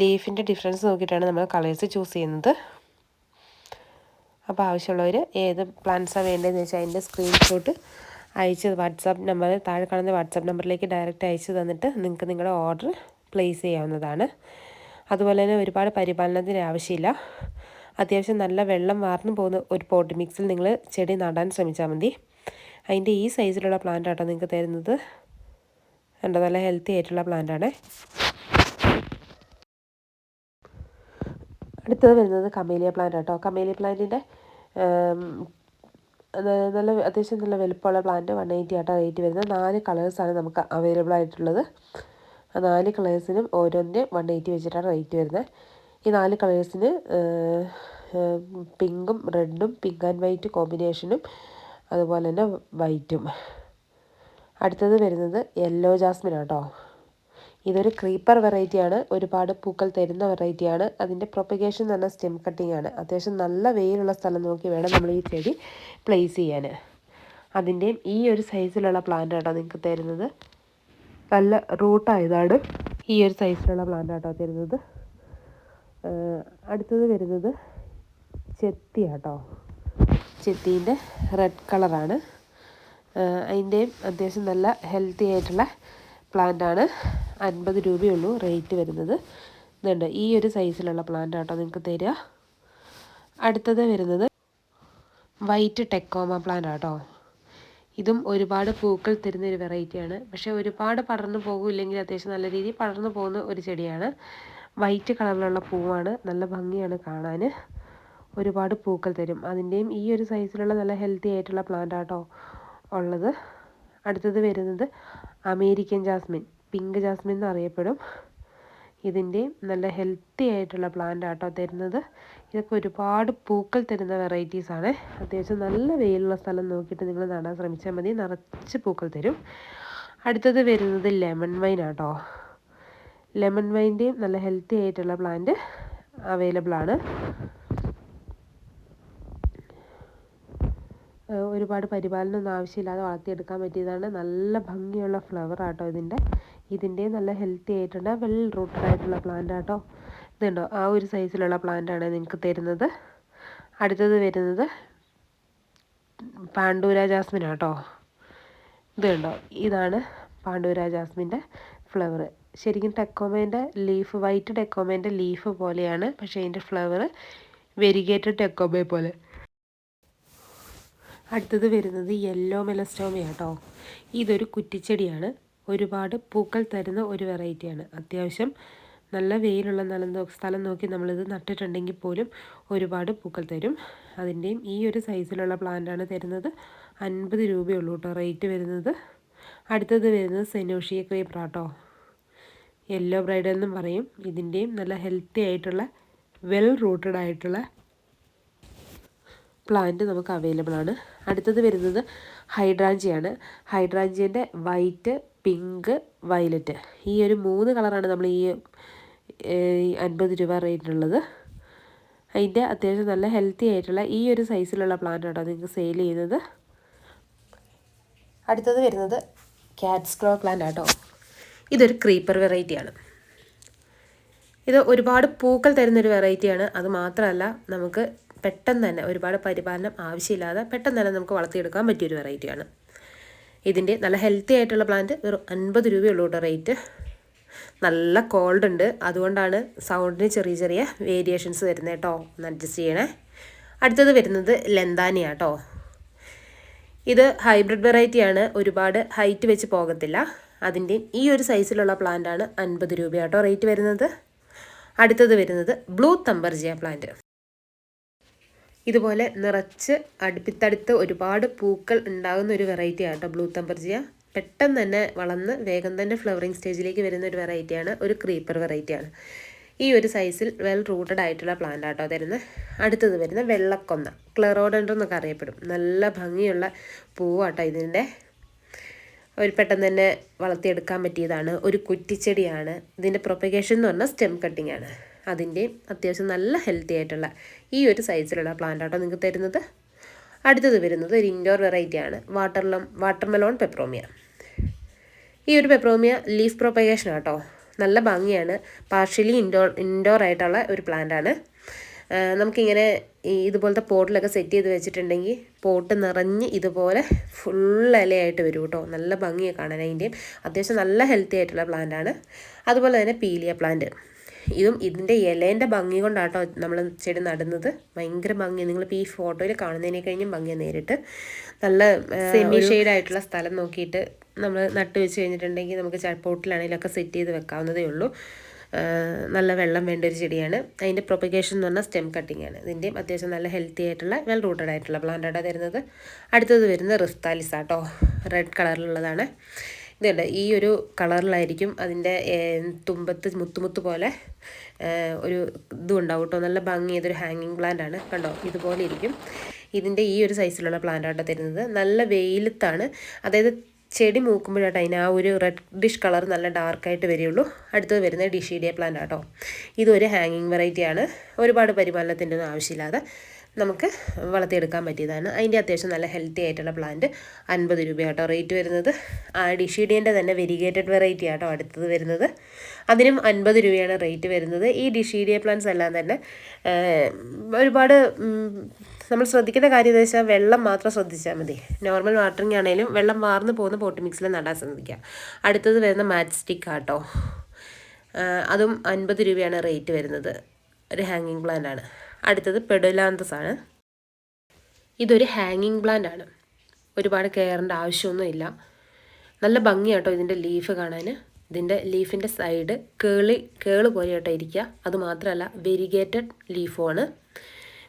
ലീഫിൻ്റെ ഡിഫറൻസ് നോക്കിയിട്ടാണ് നമ്മൾ കളേഴ്സ് ചൂസ് ചെയ്യുന്നത്. അപ്പോൾ ആവശ്യമുള്ളവർ ഏത് പ്ലാന്റ്സാണ് വേണ്ടതെന്ന് വെച്ചാൽ അതിൻ്റെ സ്ക്രീൻഷോട്ട് അയച്ച് വാട്സാപ്പ് നമ്പർ, താഴെ കാണുന്ന വാട്സാപ്പ് നമ്പറിലേക്ക് ഡയറക്റ്റ് അയച്ച് തന്നിട്ട് നിങ്ങൾക്ക് നിങ്ങളുടെ ഓർഡർ പ്ലേസ് ചെയ്യാവുന്നതാണ്. അതുപോലെ തന്നെ ഒരുപാട് പരിപാലനത്തിന് ആവശ്യമില്ല. അത്യാവശ്യം നല്ല വെള്ളം വാർന്നു പോകുന്ന ഒരു പോട്ട് മിക്സിൽ നിങ്ങൾ ചെടി നടാൻ ശ്രമിച്ചാൽ മതി. അതിൻ്റെ ഈ സൈസിലുള്ള പ്ലാന്റ് ആട്ടോ നിങ്ങൾക്ക് തരുന്നത്. കണ്ടോ, നല്ല ഹെൽത്തി ആയിട്ടുള്ള പ്ലാന്റാണ്. അടുത്തത് വരുന്നത് കമേലിയ പ്ലാന്റ് ആട്ടോ. കമേലിയ പ്ലാന്റിൻ്റെ നല്ല അത്യാവശ്യം നല്ല വലുപ്പമുള്ള പ്ലാന്റ് 180 ആട്ടോ റേറ്റ് വരുന്നത്. 4 കളേഴ്സാണ് നമുക്ക് അവൈലബിൾ ആയിട്ടുള്ളത്. ആ 4 കളേഴ്സിനും ഓരോന്നിൻ്റെ 180 വെച്ചിട്ടാണ് റേറ്റ് വരുന്നത്. ഈ 4 കളേഴ്സിന് പിങ്കും റെഡും പിങ്ക് ആൻഡ് വൈറ്റ് കോമ്പിനേഷനും അതുപോലെ തന്നെ വൈറ്റും. അടുത്തത് വരുന്നത് യെല്ലോ ജാസ്മിൻ ആട്ടോ. ഇതൊരു ക്രീപ്പർ വെറൈറ്റിയാണ്. ഒരുപാട് പൂക്കൾ തരുന്ന വെറൈറ്റിയാണ്. അതിൻ്റെ പ്രൊപ്പഗേഷൻ എന്ന് പറഞ്ഞാൽ സ്റ്റെം കട്ടിംഗ് ആണ്. അത്യാവശ്യം നല്ല വെയിലുള്ള സ്ഥലം നോക്കി വേണം നമ്മൾ ഈ ചെടി പ്ലേസ് ചെയ്യാൻ. അതിൻ്റെയും ഈ ഒരു സൈസിലുള്ള പ്ലാന്റ് ആട്ടോ നിങ്ങൾക്ക് തരുന്നത്. നല്ല റൂട്ടായതാണ്. ഈ ഒരു സൈസിലുള്ള പ്ലാന്റ് ആട്ടോ തരുന്നത്. അടുത്തത് വരുന്നത് ചെത്തി ആട്ടോ. ചെത്തീൻ്റെ റെഡ് കളറാണ്. അതിൻ്റെയും അത്യാവശ്യം നല്ല ഹെൽത്തി ആയിട്ടുള്ള പ്ലാന്റാണ്. 50 രൂപയുള്ളൂ റേറ്റ് വരുന്നത്. ഇതുണ്ട്, ഈ ഒരു സൈസിലുള്ള പ്ലാന്റ് ആട്ടോ നിങ്ങൾക്ക് തരിക. അടുത്തത് വരുന്നത് വൈറ്റ് ടെക്കോമ പ്ലാന്റ് ആട്ടോ. ഇതും ഒരുപാട് പൂക്കൾ തരുന്ന ഒരു വെറൈറ്റിയാണ്. പക്ഷേ ഒരുപാട് പടർന്നു പോകില്ലെങ്കിൽ അത്യാവശ്യം നല്ല രീതിയിൽ പടർന്നു പോകുന്ന ഒരു ചെടിയാണ്. വൈറ്റ് കളറിലുള്ള പൂവാണ്. നല്ല ഭംഗിയാണ് കാണാൻ. ഒരുപാട് പൂക്കൾ തരും. അതിൻ്റെയും ഈ ഒരു സൈസിലുള്ള നല്ല ഹെൽത്തി ആയിട്ടുള്ള പ്ലാന്റ് ആട്ടോ ഉള്ളത്. അടുത്തത് വരുന്നത് അമേരിക്കൻ ജാസ്മിൻ, പിങ്ക് ജാസ്മിൻ എന്നറിയപ്പെടും. ഇതിൻ്റെയും നല്ല ഹെൽത്തി ആയിട്ടുള്ള പ്ലാന്റ് ആട്ടോ തരുന്നത്. ഇതൊക്കെ ഒരുപാട് പൂക്കൾ തരുന്ന വെറൈറ്റീസാണ്. അത്യാവശ്യം നല്ല വെയിലുള്ള സ്ഥലം നോക്കിയിട്ട് നിങ്ങൾ നടാൻ ശ്രമിച്ചാൽ മതി. നിറച്ച് പൂക്കൾ തരും. അടുത്തത് വരുന്നത് ലെമൺ വൈൻ ആട്ടോ. ലെമൺ വൈൻ്റെയും നല്ല ഹെൽത്തി ആയിട്ടുള്ള പ്ലാന്റ് അവൈലബിൾ ആണ്. ഒരുപാട് പരിപാലനമൊന്നും ആവശ്യമില്ലാതെ വളർത്തിയെടുക്കാൻ പറ്റിയതാണ്. നല്ല ഭംഗിയുള്ള ഫ്ലവർ ആട്ടോ ഇതിൻ്റെ നല്ല ഹെൽത്തി ആയിട്ടുള്ള വെൽ റൂട്ടഡ് ആയിട്ടുള്ള പ്ലാന്റ് ആട്ടോ. ഇതുണ്ടോ, ആ ഒരു സൈസിലുള്ള പ്ലാന്റാണ് നിങ്ങൾക്ക് തരുന്നത്. അടുത്തത് വരുന്നത് പാണ്ഡൂര ജാസ്മിൻ ആട്ടോ. ഇത് കണ്ടോ, ഇതാണ് പാണ്ഡൂര ജാസ്മിൻ്റെ ഫ്ലവർ. ശരിക്കും ടെക്കോമേൻ്റെ ലീഫ്, വൈറ്റ് ടെക്കോമേൻ്റെ ലീഫ് പോലെയാണ്, പക്ഷേ അതിൻ്റെ ഫ്ലവർ വെരിഗേറ്റഡ് ടെക്കോമേ പോലെ. അടുത്തത് വരുന്നത് യെല്ലോ മെലസ്റ്റോമ കേട്ടോ. ഇതൊരു കുറ്റിച്ചെടിയാണ്. ഒരുപാട് പൂക്കൾ തരുന്ന ഒരു വെറൈറ്റിയാണ്. അത്യാവശ്യം നല്ല വെയിലുള്ള സ്ഥലം നോക്കി നമ്മളിത് നട്ടിട്ടുണ്ടെങ്കിൽ പോലും ഒരുപാട് പൂക്കൾ തരും. അതിൻ്റെയും ഈ ഒരു സൈസിലുള്ള പ്ലാന്റാണ് തരുന്നത്. 50 രൂപയുള്ളൂ കേട്ടോ റേറ്റ് വരുന്നത്. അടുത്തത് വരുന്നത് സെനോഷിയ ക്രീപ്പർ കേട്ടോ. യെല്ലോ ബ്രൈഡ് എന്നും പറയും. ഇതിൻ്റെയും നല്ല ഹെൽത്തി ആയിട്ടുള്ള വെൽ റൂട്ടഡ് ആയിട്ടുള്ള പ്ലാന്റ് നമുക്ക് അവൈലബിൾ ആണ്. അടുത്തത് വരുന്നത് ഹൈഡ്രാഞ്ചിയാണ്. ഹൈഡ്രാഞ്ചിൻ്റെ വൈറ്റ്, പിങ്ക്, വയലറ്റ്, ഈ ഒരു 3 കളറാണ് നമ്മൾ ഈ 50 രൂപ റേറ്റിനുള്ളത്. അതിൻ്റെ അത്യാവശ്യം നല്ല ഹെൽത്തി ആയിട്ടുള്ള ഈ ഒരു സൈസിലുള്ള പ്ലാന്റ് ആട്ടോ നിങ്ങൾക്ക് സെയിൽ ചെയ്യുന്നത്. അടുത്തത് വരുന്നത് ക്യാറ്റ്സ് ക്രോ പ്ലാന്റ് ആട്ടോ. ഇതൊരു ക്രീപ്പർ വെറൈറ്റിയാണ്. ഇത് ഒരുപാട് പൂക്കൾ തരുന്നൊരു വെറൈറ്റിയാണ്. അത് മാത്രമല്ല നമുക്ക് പെട്ടെന്ന് തന്നെ ഒരുപാട് പരിപാലനം ആവശ്യമില്ലാതെ പെട്ടെന്ന് തന്നെ നമുക്ക് വളർത്തിയെടുക്കാൻ പറ്റിയൊരു വെറൈറ്റിയാണ്. ഇതിൻ്റെ നല്ല ഹെൽത്തി ആയിട്ടുള്ള പ്ലാന്റ് ഒരു 50 രൂപയുള്ളൂ കേട്ടോ റേറ്റ്. നല്ല കോൾഡ് ഉണ്ട്, അതുകൊണ്ടാണ് സൗണ്ടിന് ചെറിയ ചെറിയ വേരിയേഷൻസ് വരുന്നത് കേട്ടോ. ഒന്ന് അഡ്ജസ്റ്റ് ചെയ്യണേ. അടുത്തത് വരുന്നത് ലെന്താനിയ കേട്ടോ. ഇത് ഹൈബ്രിഡ് വെറൈറ്റിയാണ്. ഒരുപാട് ഹൈറ്റ് വെച്ച് പോകത്തില്ല. അതിൻ്റെ ഈ ഒരു സൈസിലുള്ള പ്ലാന്റാണ് 50 രൂപ കേട്ടോ റേറ്റ് വരുന്നത്. അടുത്തത് വരുന്നത് ബ്ലൂ തമ്പർജിയ പ്ലാന്റ്. ഇതുപോലെ നിറച്ച് അടുപ്പിത്തടുത്ത് ഒരുപാട് പൂക്കൾ ഉണ്ടാകുന്ന ഒരു വെറൈറ്റി ആട്ടോ ബ്ലൂ തമ്പർജിയ. പെട്ടെന്ന് തന്നെ വളർന്ന് വേഗം തന്നെ ഫ്ലവറിങ് സ്റ്റേജിലേക്ക് വരുന്ന ഒരു വെറൈറ്റിയാണ്. ഒരു ക്രീപ്പർ വെറൈറ്റിയാണ്. ഈ ഒരു സൈസിൽ വെൽ റൂട്ടഡ് ആയിട്ടുള്ള പ്ലാന്റ് ആട്ടോ തരുന്നത്. അടുത്തത് വരുന്ന വെള്ളക്കൊന്ന, ക്ലെറോഡൻഡ്രം എന്നൊക്കെ അറിയപ്പെടും. നല്ല ഭംഗിയുള്ള പൂവാട്ടോ ഇതിൻ്റെ. ഒരു പെട്ടെന്ന് തന്നെ വളർത്തിയെടുക്കാൻ പറ്റിയതാണ്. ഒരു കുറ്റിച്ചെടിയാണ്. ഇതിൻ്റെ പ്രൊപ്പഗേഷൻ എന്ന് പറഞ്ഞാൽ സ്റ്റെം കട്ടിംഗ് ആണ്. അതിൻ്റെയും അത്യാവശ്യം നല്ല ഹെൽത്തി ആയിട്ടുള്ള ഈ ഒരു സൈസിലുള്ള പ്ലാന്റ് ആട്ടോ നിങ്ങൾക്ക് തരുന്നത്. അടുത്തത് വരുന്നത് ഒരു ഇൻഡോർ വെറൈറ്റിയാണ്. Watermelon peperomia. ഈ ഒരു പെപ്രോമിയ ലീഫ് പ്രൊപ്പഗേഷൻ ആട്ടോ. നല്ല ഭംഗിയാണ്. പാർഷ്യലി ഇൻഡോർ ആയിട്ടുള്ള ഒരു പ്ലാന്റ് ആണ്. നമുക്കിങ്ങനെ ഇതുപോലത്തെ പോട്ടിലൊക്കെ സെറ്റ് ചെയ്ത് വെച്ചിട്ടുണ്ടെങ്കിൽ പോട്ട് നിറഞ്ഞ് ഇതുപോലെ ഫുൾ ഇലയായിട്ട് വരും കേട്ടോ. നല്ല ഭംഗിയാണ് കാണാൻ. അതിൻ്റെയും അത്യാവശ്യം നല്ല ഹെൽത്തി ആയിട്ടുള്ള പ്ലാന്റ് ആണ്. അതുപോലെ തന്നെ പീലിയ പ്ലാന്റ്. ഇതിൻ്റെ ഇലേൻ്റെ ഭംഗി കൊണ്ടാട്ടോ നമ്മൾ ചെടി നടുന്നത്. ഭയങ്കര ഭംഗിയാണ്. നിങ്ങളിപ്പോൾ ഈ ഫോട്ടോയിൽ കാണുന്നതിനെ കഴിഞ്ഞും ഭംഗിയാണ് നേരിട്ട്. നല്ല സെമി ഷെയ്ഡായിട്ടുള്ള സ്ഥലം നോക്കിയിട്ട് നമ്മൾ നട്ട് വെച്ച് കഴിഞ്ഞിട്ടുണ്ടെങ്കിൽ നമുക്ക് പോട്ടിലാണെങ്കിലൊക്കെ സെറ്റ് ചെയ്ത് വെക്കാവുന്നതേ ഉള്ളൂ. നല്ല വെള്ളം വേണ്ട ഒരു ചെടിയാണ്. അതിൻ്റെ പ്രൊപ്പഗേഷൻ എന്ന് പറഞ്ഞാൽ സ്റ്റെം കട്ടിംഗ് ആണ്. ഇതിൻ്റെയും അത്യാവശ്യം നല്ല ഹെൽത്തി ആയിട്ടുള്ള വെൽ റൂട്ടഡ് ആയിട്ടുള്ള പ്ലാന്റ് ആട്ടോ തരുന്നത്. അടുത്തത് വരുന്നത് റിസ്താലിസ് ആട്ടോ. റെഡ് കളറിലുള്ളതാണ്. ഇതുണ്ട്, ഈ ഒരു കളറിലായിരിക്കും അതിൻ്റെ തുമ്പത്ത് മുത്തുമുത്ത് പോലെ ഒരു ഇതും ഉണ്ടാവും കേട്ടോ. നല്ല ഭംഗി. ഇതൊരു ഹാങ്ങിങ് പ്ലാന്റ് ആണ്. കണ്ടോ, ഇതുപോലെ ഇരിക്കും. ഇതിൻ്റെ ഈ ഒരു സൈസിലുള്ള പ്ലാന്റ് ആട്ടോ തരുന്നത്. നല്ല വെയിലത്താണ്, അതായത് ചെടി മൂക്കുമ്പോഴാട്ടോ അതിന് ആ ഒരു റെഡിഷ് കളർ നല്ല ഡാർക്കായിട്ട് വരികയുള്ളൂ. അടുത്തത് വരുന്നത് ഡിഷീഡിയ പ്ലാന്റ് ആട്ടോ. ഇതൊരു ഹാങ്ങിങ് വെറൈറ്റിയാണ്. ഒരുപാട് പരിപാലനത്തിൻ്റെ ഒന്നും ആവശ്യമില്ലാതെ നമുക്ക് വളർത്തിയെടുക്കാൻ പറ്റിയതാണ്. അതിൻ്റെ അത്യാവശ്യം നല്ല ഹെൽത്തി ആയിട്ടുള്ള പ്ലാന്റ് 50 രൂപയാട്ടോ റേറ്റ് വരുന്നത്. ആ ഡിഷീഡിയൻ്റെ തന്നെ വെരിഗേറ്റഡ് വെറൈറ്റി ആട്ടോ അടുത്തത് വരുന്നത്. അതിനും 50 രൂപയാണ് റേറ്റ് വരുന്നത്. ഈ ഡിഷീഡിയ പ്ലാന്റ്സ് എല്ലാം തന്നെ ഒരുപാട് നമ്മൾ ശ്രദ്ധിക്കേണ്ട കാര്യം എന്ന് വെച്ചാൽ വെള്ളം മാത്രം ശ്രദ്ധിച്ചാൽ മതി. നോർമൽ വാട്ടറിങ് ആണെങ്കിലും വെള്ളം വാർന്ന് പോകുന്ന പോട്ട് മിക്സിൽ നടാൻ ശ്രദ്ധിക്കുക. അടുത്തത് വരുന്ന മാറ്റ് സ്റ്റിക്ക് ആട്ടോ. അതും 50 രൂപയാണ് റേറ്റ് വരുന്നത്. ഒരു ഹാങ്ങിങ് പ്ലാന്റ് ആണ്. അടുത്തത് പെഡുലാന്തസ് ആണ്. ഇതൊരു ഹാങ്ങിങ് പ്ലാന്റ് ആണ്. ഒരുപാട് കെയറിൻ്റെ ആവശ്യമൊന്നുമില്ല. നല്ല ഭംഗിയാട്ടോ ഇതിൻ്റെ ലീഫ് കാണാൻ. ഇതിൻ്റെ ലീഫിൻ്റെ സൈഡ് കേള് പോലെയാട്ടോ ഇരിക്കുക. അതുമാത്രമല്ല വെരിഗേറ്റഡ് ലീഫുമാണ്.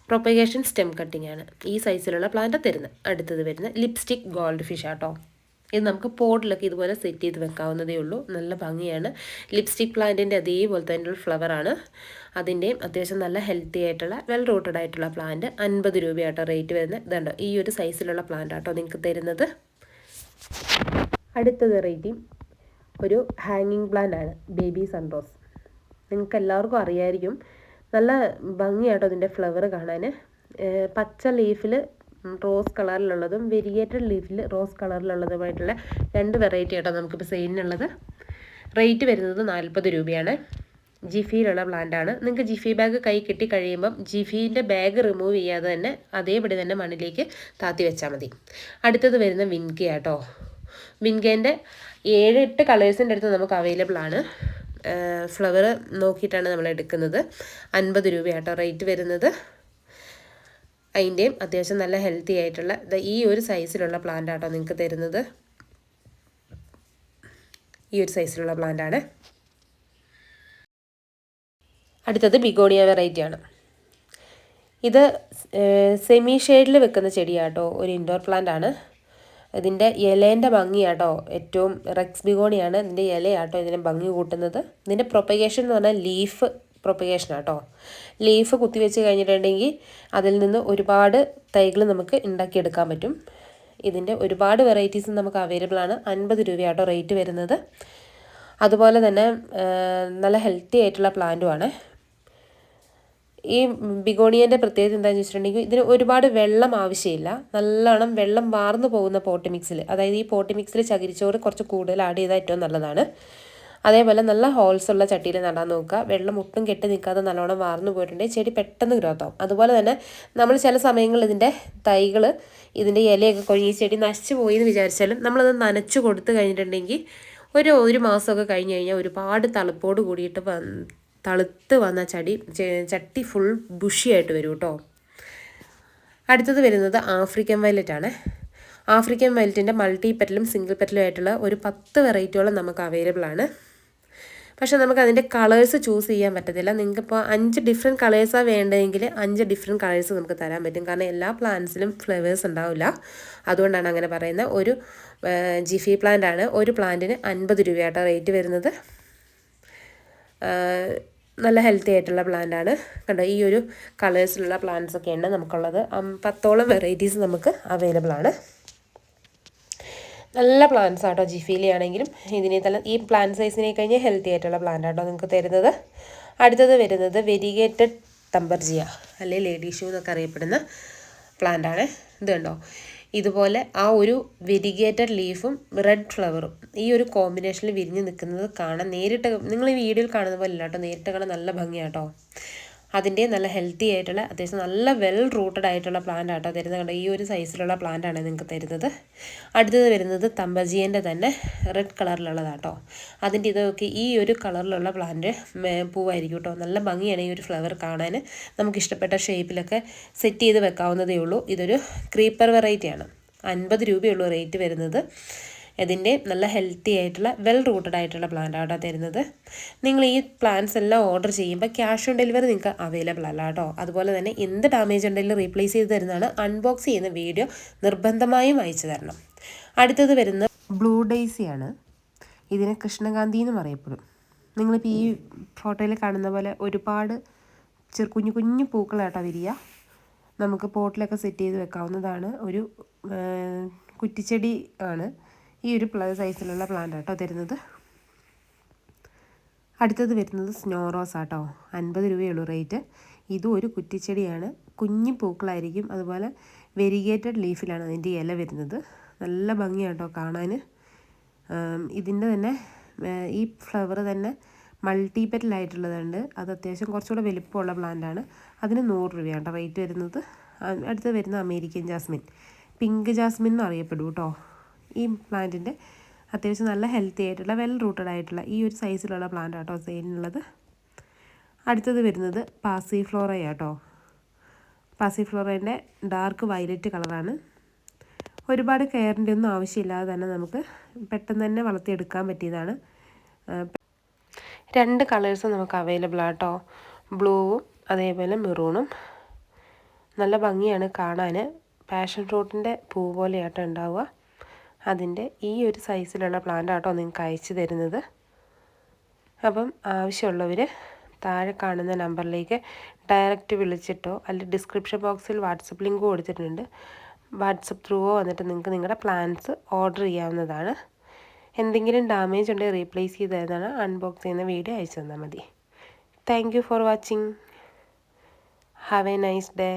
പ്രൊപ്പഗേഷൻ സ്റ്റെം കട്ടിംഗ് ആണ് ഈ സൈസിലുള്ള പ്ലാന്റ് തരുന്നത്. അടുത്തത് വരുന്ന ലിപ്സ്റ്റിക് ഗോൾഡ് ഫിഷ് ആട്ടോ. ഇത് നമുക്ക് പോട്ടിലൊക്കെ ഇതുപോലെ സെറ്റ് ചെയ്ത് വെക്കാവുന്നതേ ഉള്ളൂ. നല്ല ഭംഗിയാണ്. ലിപ്സ്റ്റിക് പ്ലാന്റിൻ്റെ അതേപോലെ തന്നെ ഫ്ലവറാണ്. അതിൻ്റെയും അത്യാവശ്യം നല്ല ഹെൽത്തി ആയിട്ടുള്ള വെൽ റൂട്ടഡ് ആയിട്ടുള്ള പ്ലാന്റ് 50 രൂപയാട്ടോ റേറ്റ് വരുന്നത്. ഇതുണ്ടോ ഈ ഒരു സൈസിലുള്ള പ്ലാന്റ് ആട്ടോ നിങ്ങൾക്ക് തരുന്നത്. അടുത്ത വെറൈറ്റി ഒരു ഹാങ്ങിങ് പ്ലാന്റ് ആണ്, ബേബി സൺറോസ്. നിങ്ങൾക്ക് എല്ലാവർക്കും അറിയായിരിക്കും. നല്ല ഭംഗിയാട്ടോ ഇതിൻ്റെ ഫ്ലവർ കാണാൻ. പച്ച ലീഫിൽ റോസ് കളറിലുള്ളതും വെരിഗേറ്റഡ് ലീഫിൽ റോസ് കളറിലുള്ളതുമായിട്ടുള്ള 2 വെറൈറ്റി ആട്ടോ നമുക്കിപ്പോൾ സെയിലിനുള്ളത്. റേറ്റ് വരുന്നത് 40 രൂപയാണ്. ജിഫിയിലുള്ള പ്ലാന്റാണ്. നിങ്ങൾക്ക് ജിഫി ബാഗ് കൈ കിട്ടി കഴിയുമ്പം ജിഫീൻ്റെ ബാഗ് റിമൂവ് ചെയ്യാതെ തന്നെ അതേപടി തന്നെ മണ്ണിലേക്ക് താത്തി വെച്ചാൽ മതി. അടുത്തത് വരുന്ന വിൻകെ ആട്ടോ. വിൻകേൻ്റെ 7-8 കളേഴ്സിൻ്റെ അടുത്ത് നമുക്ക് അവൈലബിൾ ആണ്. ഫ്ലവർ നോക്കിയിട്ടാണ് നമ്മൾ എടുക്കുന്നത്. 50 രൂപയാട്ടോ റേറ്റ് വരുന്നത്. അതിൻ്റെയും അത്യാവശ്യം നല്ല ഹെൽത്തി ആയിട്ടുള്ള ഈ ഒരു സൈസിലുള്ള പ്ലാന്റ് ആട്ടോ നിങ്ങൾക്ക് തരുന്നത്. ഈ ഒരു സൈസിലുള്ള പ്ലാന്റാണ്. അടുത്തത് ബിഗോണിയ വെറൈറ്റിയാണ്. ഇത് സെമി ഷെയ്ഡിൽ വെക്കുന്ന ചെടിയാട്ടോ. ഒരു ഇൻഡോർ പ്ലാന്റ് ആണ്. ഇതിൻ്റെ ഇലേൻ്റെ ഭംഗിയാട്ടോ ഏറ്റവും. റെക്സ് ബിഗോണിയാണ് ഇതിൻ്റെ ഇലയാട്ടോ ഇതിനെ ഭംഗി കൂട്ടുന്നത്. ഇതിൻ്റെ പ്രൊപ്പഗേഷൻ എന്ന് പറഞ്ഞാൽ ലീഫ് പ്രൊപ്പഗേഷൻ ആട്ടോ. ലീഫ് കുത്തിവെച്ച് കഴിഞ്ഞിട്ടുണ്ടെങ്കിൽ അതിൽ നിന്ന് ഒരുപാട് തൈകൾ നമുക്ക് ഉണ്ടാക്കിയെടുക്കാൻ പറ്റും. ഇതിൻ്റെ ഒരുപാട് വെറൈറ്റീസ് നമുക്ക് അവൈലബിൾ ആണ്. 50 രൂപയാട്ടോ റേറ്റ് വരുന്നത്. അതുപോലെ തന്നെ നല്ല ഹെൽത്തി ആയിട്ടുള്ള പ്ലാന്റുമാണ്. ഈ ബിഗോണിയൻ്റെ പ്രത്യേകത എന്താണെന്ന് വെച്ചിട്ടുണ്ടെങ്കിൽ ഇതിന് ഒരുപാട് വെള്ളം ആവശ്യമില്ല. നല്ലോണം വെള്ളം വാർന്നു പോകുന്ന പോട്ട് മിക്സിൽ, അതായത് ഈ പോട്ട് മിക്സിൽ ചകിരിച്ചോറ് കുറച്ച് കൂടുതൽ ആഡ് ചെയ്താൽ ഏറ്റവും നല്ലതാണ്. അതേപോലെ നല്ല ഹോൾസ് ഉള്ള ചട്ടിയിൽ നടാൻ നോക്കുക. വെള്ളം ഒട്ടും കെട്ടി നിൽക്കാതെ നല്ലോണം വാർന്നു പോയിട്ടുണ്ടെങ്കിൽ ചെടി പെട്ടെന്ന് ഗ്രോത്ത് ആവും. അതുപോലെ തന്നെ നമ്മൾ ചില സമയങ്ങളിൽ ഇതിൻ്റെ തൈകൾ ഇതിൻ്റെ ഇലയൊക്കെ കൊഴിഞ്ഞ് ഈ ചെടി നശിച്ചു പോയി എന്ന് വിചാരിച്ചാലും നമ്മളത് നനച്ചു കൊടുത്തു കഴിഞ്ഞിട്ടുണ്ടെങ്കിൽ ഒരു മാസമൊക്കെ കഴിഞ്ഞ് കഴിഞ്ഞാൽ ഒരുപാട് തളുപ്പോട് കൂടിയിട്ട് തളുത്ത് വന്ന ചട്ടി ഫുൾ ബുഷിയായിട്ട് വരും കേട്ടോ. അടുത്തത് വരുന്നത് ആഫ്രിക്കൻ വയലറ്റ് ആണ്. ആഫ്രിക്കൻ വയലറ്റിൻ്റെ മൾട്ടി പെറ്റലും സിംഗിൾ പെറ്റലും ആയിട്ടുള്ള ഒരു 10 വെറൈറ്റിയോളം നമുക്ക് അവൈലബിൾ ആണ്. പക്ഷേ നമുക്ക് അതിൻ്റെ കളേഴ്സ് ചൂസ് ചെയ്യാൻ പറ്റത്തില്ല. നിങ്ങൾക്കിപ്പോൾ 5 ഡിഫറെൻറ്റ് കളേഴ്സാണ് വേണ്ടതെങ്കിൽ 5 ഡിഫറെൻറ്റ് കളേഴ്സ് നമുക്ക് തരാൻ പറ്റും. കാരണം എല്ലാ പ്ലാന്റ്സിലും ഫ്ലവേഴ്സ് ഉണ്ടാവില്ല. അതുകൊണ്ടാണ് അങ്ങനെ പറയുന്നത്. ഒരു ജിഫി പ്ലാന്റ് ആണ്. ഒരു പ്ലാന്റിന് 50 രൂപയാട്ടോ റേറ്റ് വരുന്നത്. നല്ല ഹെൽത്തി ആയിട്ടുള്ള പ്ലാന്റ് ആണ്. കണ്ടോ ഈ ഒരു കളേഴ്സിലുള്ള പ്ലാന്റ്സ് ഒക്കെയാണ് നമുക്കുള്ളത്. 10ഓളം വെറൈറ്റീസ് നമുക്ക് അവൈലബിൾ ആണ്. നല്ല പ്ലാന്റ്സ് ആട്ടോ. ജിഫിയിലെ ആണെങ്കിലും ഇതിനെ തന്നെ ഈ പ്ലാന്റ് സൈസിനെ കഴിഞ്ഞ് ഹെൽത്തി ആയിട്ടുള്ള പ്ലാന്റ് ആട്ടോ നിങ്ങൾക്ക് തരുന്നത്. അടുത്തത് വരുന്നത് വെരിഗേറ്റഡ് തമ്പർജിയ അല്ലെങ്കിൽ ലേഡി ഷൂ എന്നൊക്കെ അറിയപ്പെടുന്ന പ്ലാന്റ് ആണ്. ഇത് കണ്ടോ ഇതുപോലെ ആ ഒരു വെരിഗേറ്റഡ് ലീഫും റെഡ് ഫ്ലവറും ഈ ഒരു കോമ്പിനേഷനിൽ വിരിഞ്ഞ് നിൽക്കുന്നത് കാണാൻ നേരിട്ട് നിങ്ങൾ ഈ വീഡിയോയിൽ കാണുന്ന പോലെ ഇല്ല കേട്ടോ. നേരിട്ട് കാണാൻ നല്ല ഭംഗിയാട്ടോ. അതിൻ്റെ നല്ല ഹെൽത്തി ആയിട്ടുള്ള അത്യാവശ്യം നല്ല വെൽ റൂട്ടഡ് ആയിട്ടുള്ള പ്ലാന്റ് ആട്ടോ തരുന്നത്. കണ്ടോ ഈ ഒരു സൈസിലുള്ള പ്ലാന്റ് ആണ് നിങ്ങൾക്ക് തരുന്നത്. അടുത്തത് വരുന്നത് തമ്പജിയൻ്റെ തന്നെ റെഡ് കളറിലുള്ളതാട്ടോ. അതിൻ്റെ ഇതൊക്കെ ഈ ഒരു കളറിലുള്ള പ്ലാന്റ് പൂവായിരിക്കും കേട്ടോ. നല്ല ഭംഗിയാണ് ഈ ഒരു ഫ്ലവർ കാണാൻ. നമുക്കിഷ്ടപ്പെട്ട ഷേപ്പിലൊക്കെ സെറ്റ് ചെയ്ത് വെക്കാവുന്നതേ ഉള്ളൂ. ഇതൊരു ക്രീപ്പർ വെറൈറ്റിയാണ്. 50 രൂപയുള്ളൂ റേറ്റ് വരുന്നത്. ഇതിൻ്റെ നല്ല ഹെൽത്തി ആയിട്ടുള്ള വെൽ റൂട്ടഡ് ആയിട്ടുള്ള പ്ലാന്റ് ആട്ടോ തരുന്നത്. നിങ്ങൾ ഈ പ്ലാന്റ്സ് എല്ലാം ഓർഡർ ചെയ്യുമ്പോൾ ക്യാഷ് ഓൺ ഡെലിവറി നിങ്ങൾക്ക് അവൈലബിൾ അല്ല കേട്ടോ. അതുപോലെ തന്നെ എന്ത് ഡാമേജ് ഉണ്ടെങ്കിലും റീപ്ലേസ് ചെയ്ത് തരുന്നതാണ്. അൺബോക്സ് ചെയ്യുന്ന വീഡിയോ നിർബന്ധമായും അയച്ചു തരണം. അടുത്തത് വരുന്ന ബ്ലൂ ഡെയ്സിയാണ്. ഇതിനെ കൃഷ്ണകാന്തി എന്നും അറിയപ്പെടും. നിങ്ങളിപ്പോൾ ഈ ഫോട്ടോയിൽ കാണുന്ന പോലെ ഒരുപാട് കുഞ്ഞു കുഞ്ഞു പൂക്കളാട്ടോ വിരിയ. നമുക്ക് പോട്ടിലൊക്കെ സെറ്റ് ചെയ്ത് വെക്കാവുന്നതാണ്. ഒരു കുറ്റിച്ചെടി ആണ് ഈ ഒരു സൈസിലുള്ള പ്ലാന്റ് ആട്ടോ തരുന്നത്. അടുത്തത് വരുന്നത് സ്നോ റോസ് ആട്ടോ. 50 രൂപയുള്ളൂ റേറ്റ്. ഇതും ഒരു കുറ്റിച്ചെടിയാണ്. കുഞ്ഞു പൂക്കളായിരിക്കും. അതുപോലെ വെരിഗേറ്റഡ് ലീഫിലാണ് അതിൻ്റെ ഇല വരുന്നത്. നല്ല ഭംഗിയാട്ടോ കാണാൻ. ഇതിൻ്റെ തന്നെ ഈ ഫ്ലവർ തന്നെ മൾട്ടി പെറ്റലായിട്ടുള്ളതുണ്ട്. അത് അത്യാവശ്യം കുറച്ചുകൂടെ വലിപ്പമുള്ള പ്ലാന്റാണ്. അതിന് 100 രൂപയാണ് റേറ്റ് വരുന്നത്. അടുത്ത് വരുന്ന അമേരിക്കൻ ജാസ്മിൻ, പിങ്ക് ജാസ്മിൻ എന്ന് അറിയപ്പെടും കേട്ടോ. ഈ പ്ലാന്റിൻ്റെ അത്യാവശ്യം നല്ല ഹെൽത്തി ആയിട്ടുള്ള വെൽ റൂട്ടഡ് ആയിട്ടുള്ള ഈ ഒരു സൈസിലുള്ള പ്ലാന്റ് ആട്ടോ സെയിലിനുള്ളത്. അടുത്തത് വരുന്നത് പാസിഫ്ലോറ ആട്ടോ. പാസിഫ്ലോറേൻ്റെ ഡാർക്ക് വയലറ്റ് കളറാണ്. ഒരുപാട് കെയറിൻ്റെ ഒന്നും ആവശ്യമില്ലാതെ തന്നെ നമുക്ക് പെട്ടെന്ന് തന്നെ വളർത്തിയെടുക്കാൻ പറ്റിയതാണ്. 2 കളേഴ്സ് നമുക്ക് അവൈലബിൾ ആട്ടോ, ബ്ലൂവും അതേപോലെ മെറൂണും. നല്ല ഭംഗിയാണ് കാണാൻ. പാഷൻ ഫ്രൂട്ടിൻ്റെ പൂ പോലെയാട്ടോ ഉണ്ടാവുക. അതിൻ്റെ ഈ ഒരു സൈസിലുള്ള പ്ലാന്റ് ആട്ടോ നിങ്ങൾക്ക് അയച്ചു തരുന്നത്. അപ്പം ആവശ്യമുള്ളവർ താഴെ കാണുന്ന നമ്പറിലേക്ക് ഡയറക്റ്റ് വിളിച്ചിട്ടോ അല്ലെങ്കിൽ ഡിസ്ക്രിപ്ഷൻ ബോക്സിൽ വാട്സപ്പ് ലിങ്ക് കൊടുത്തിട്ടുണ്ട്, വാട്സപ്പ് ത്രൂവോ വന്നിട്ട് നിങ്ങൾക്ക് നിങ്ങളുടെ പ്ലാൻസ് ഓർഡർ ചെയ്യാവുന്നതാണ്. എന്തെങ്കിലും ഡാമേജ് ഉണ്ടെങ്കിൽ റീപ്ലേസ് ചെയ്ത് തരുന്നതാണ്. അൺബോക്സ് ചെയ്യുന്ന വീഡിയോ അയച്ചു തന്നാൽ മതി. Thank you for watching. Have A nice day.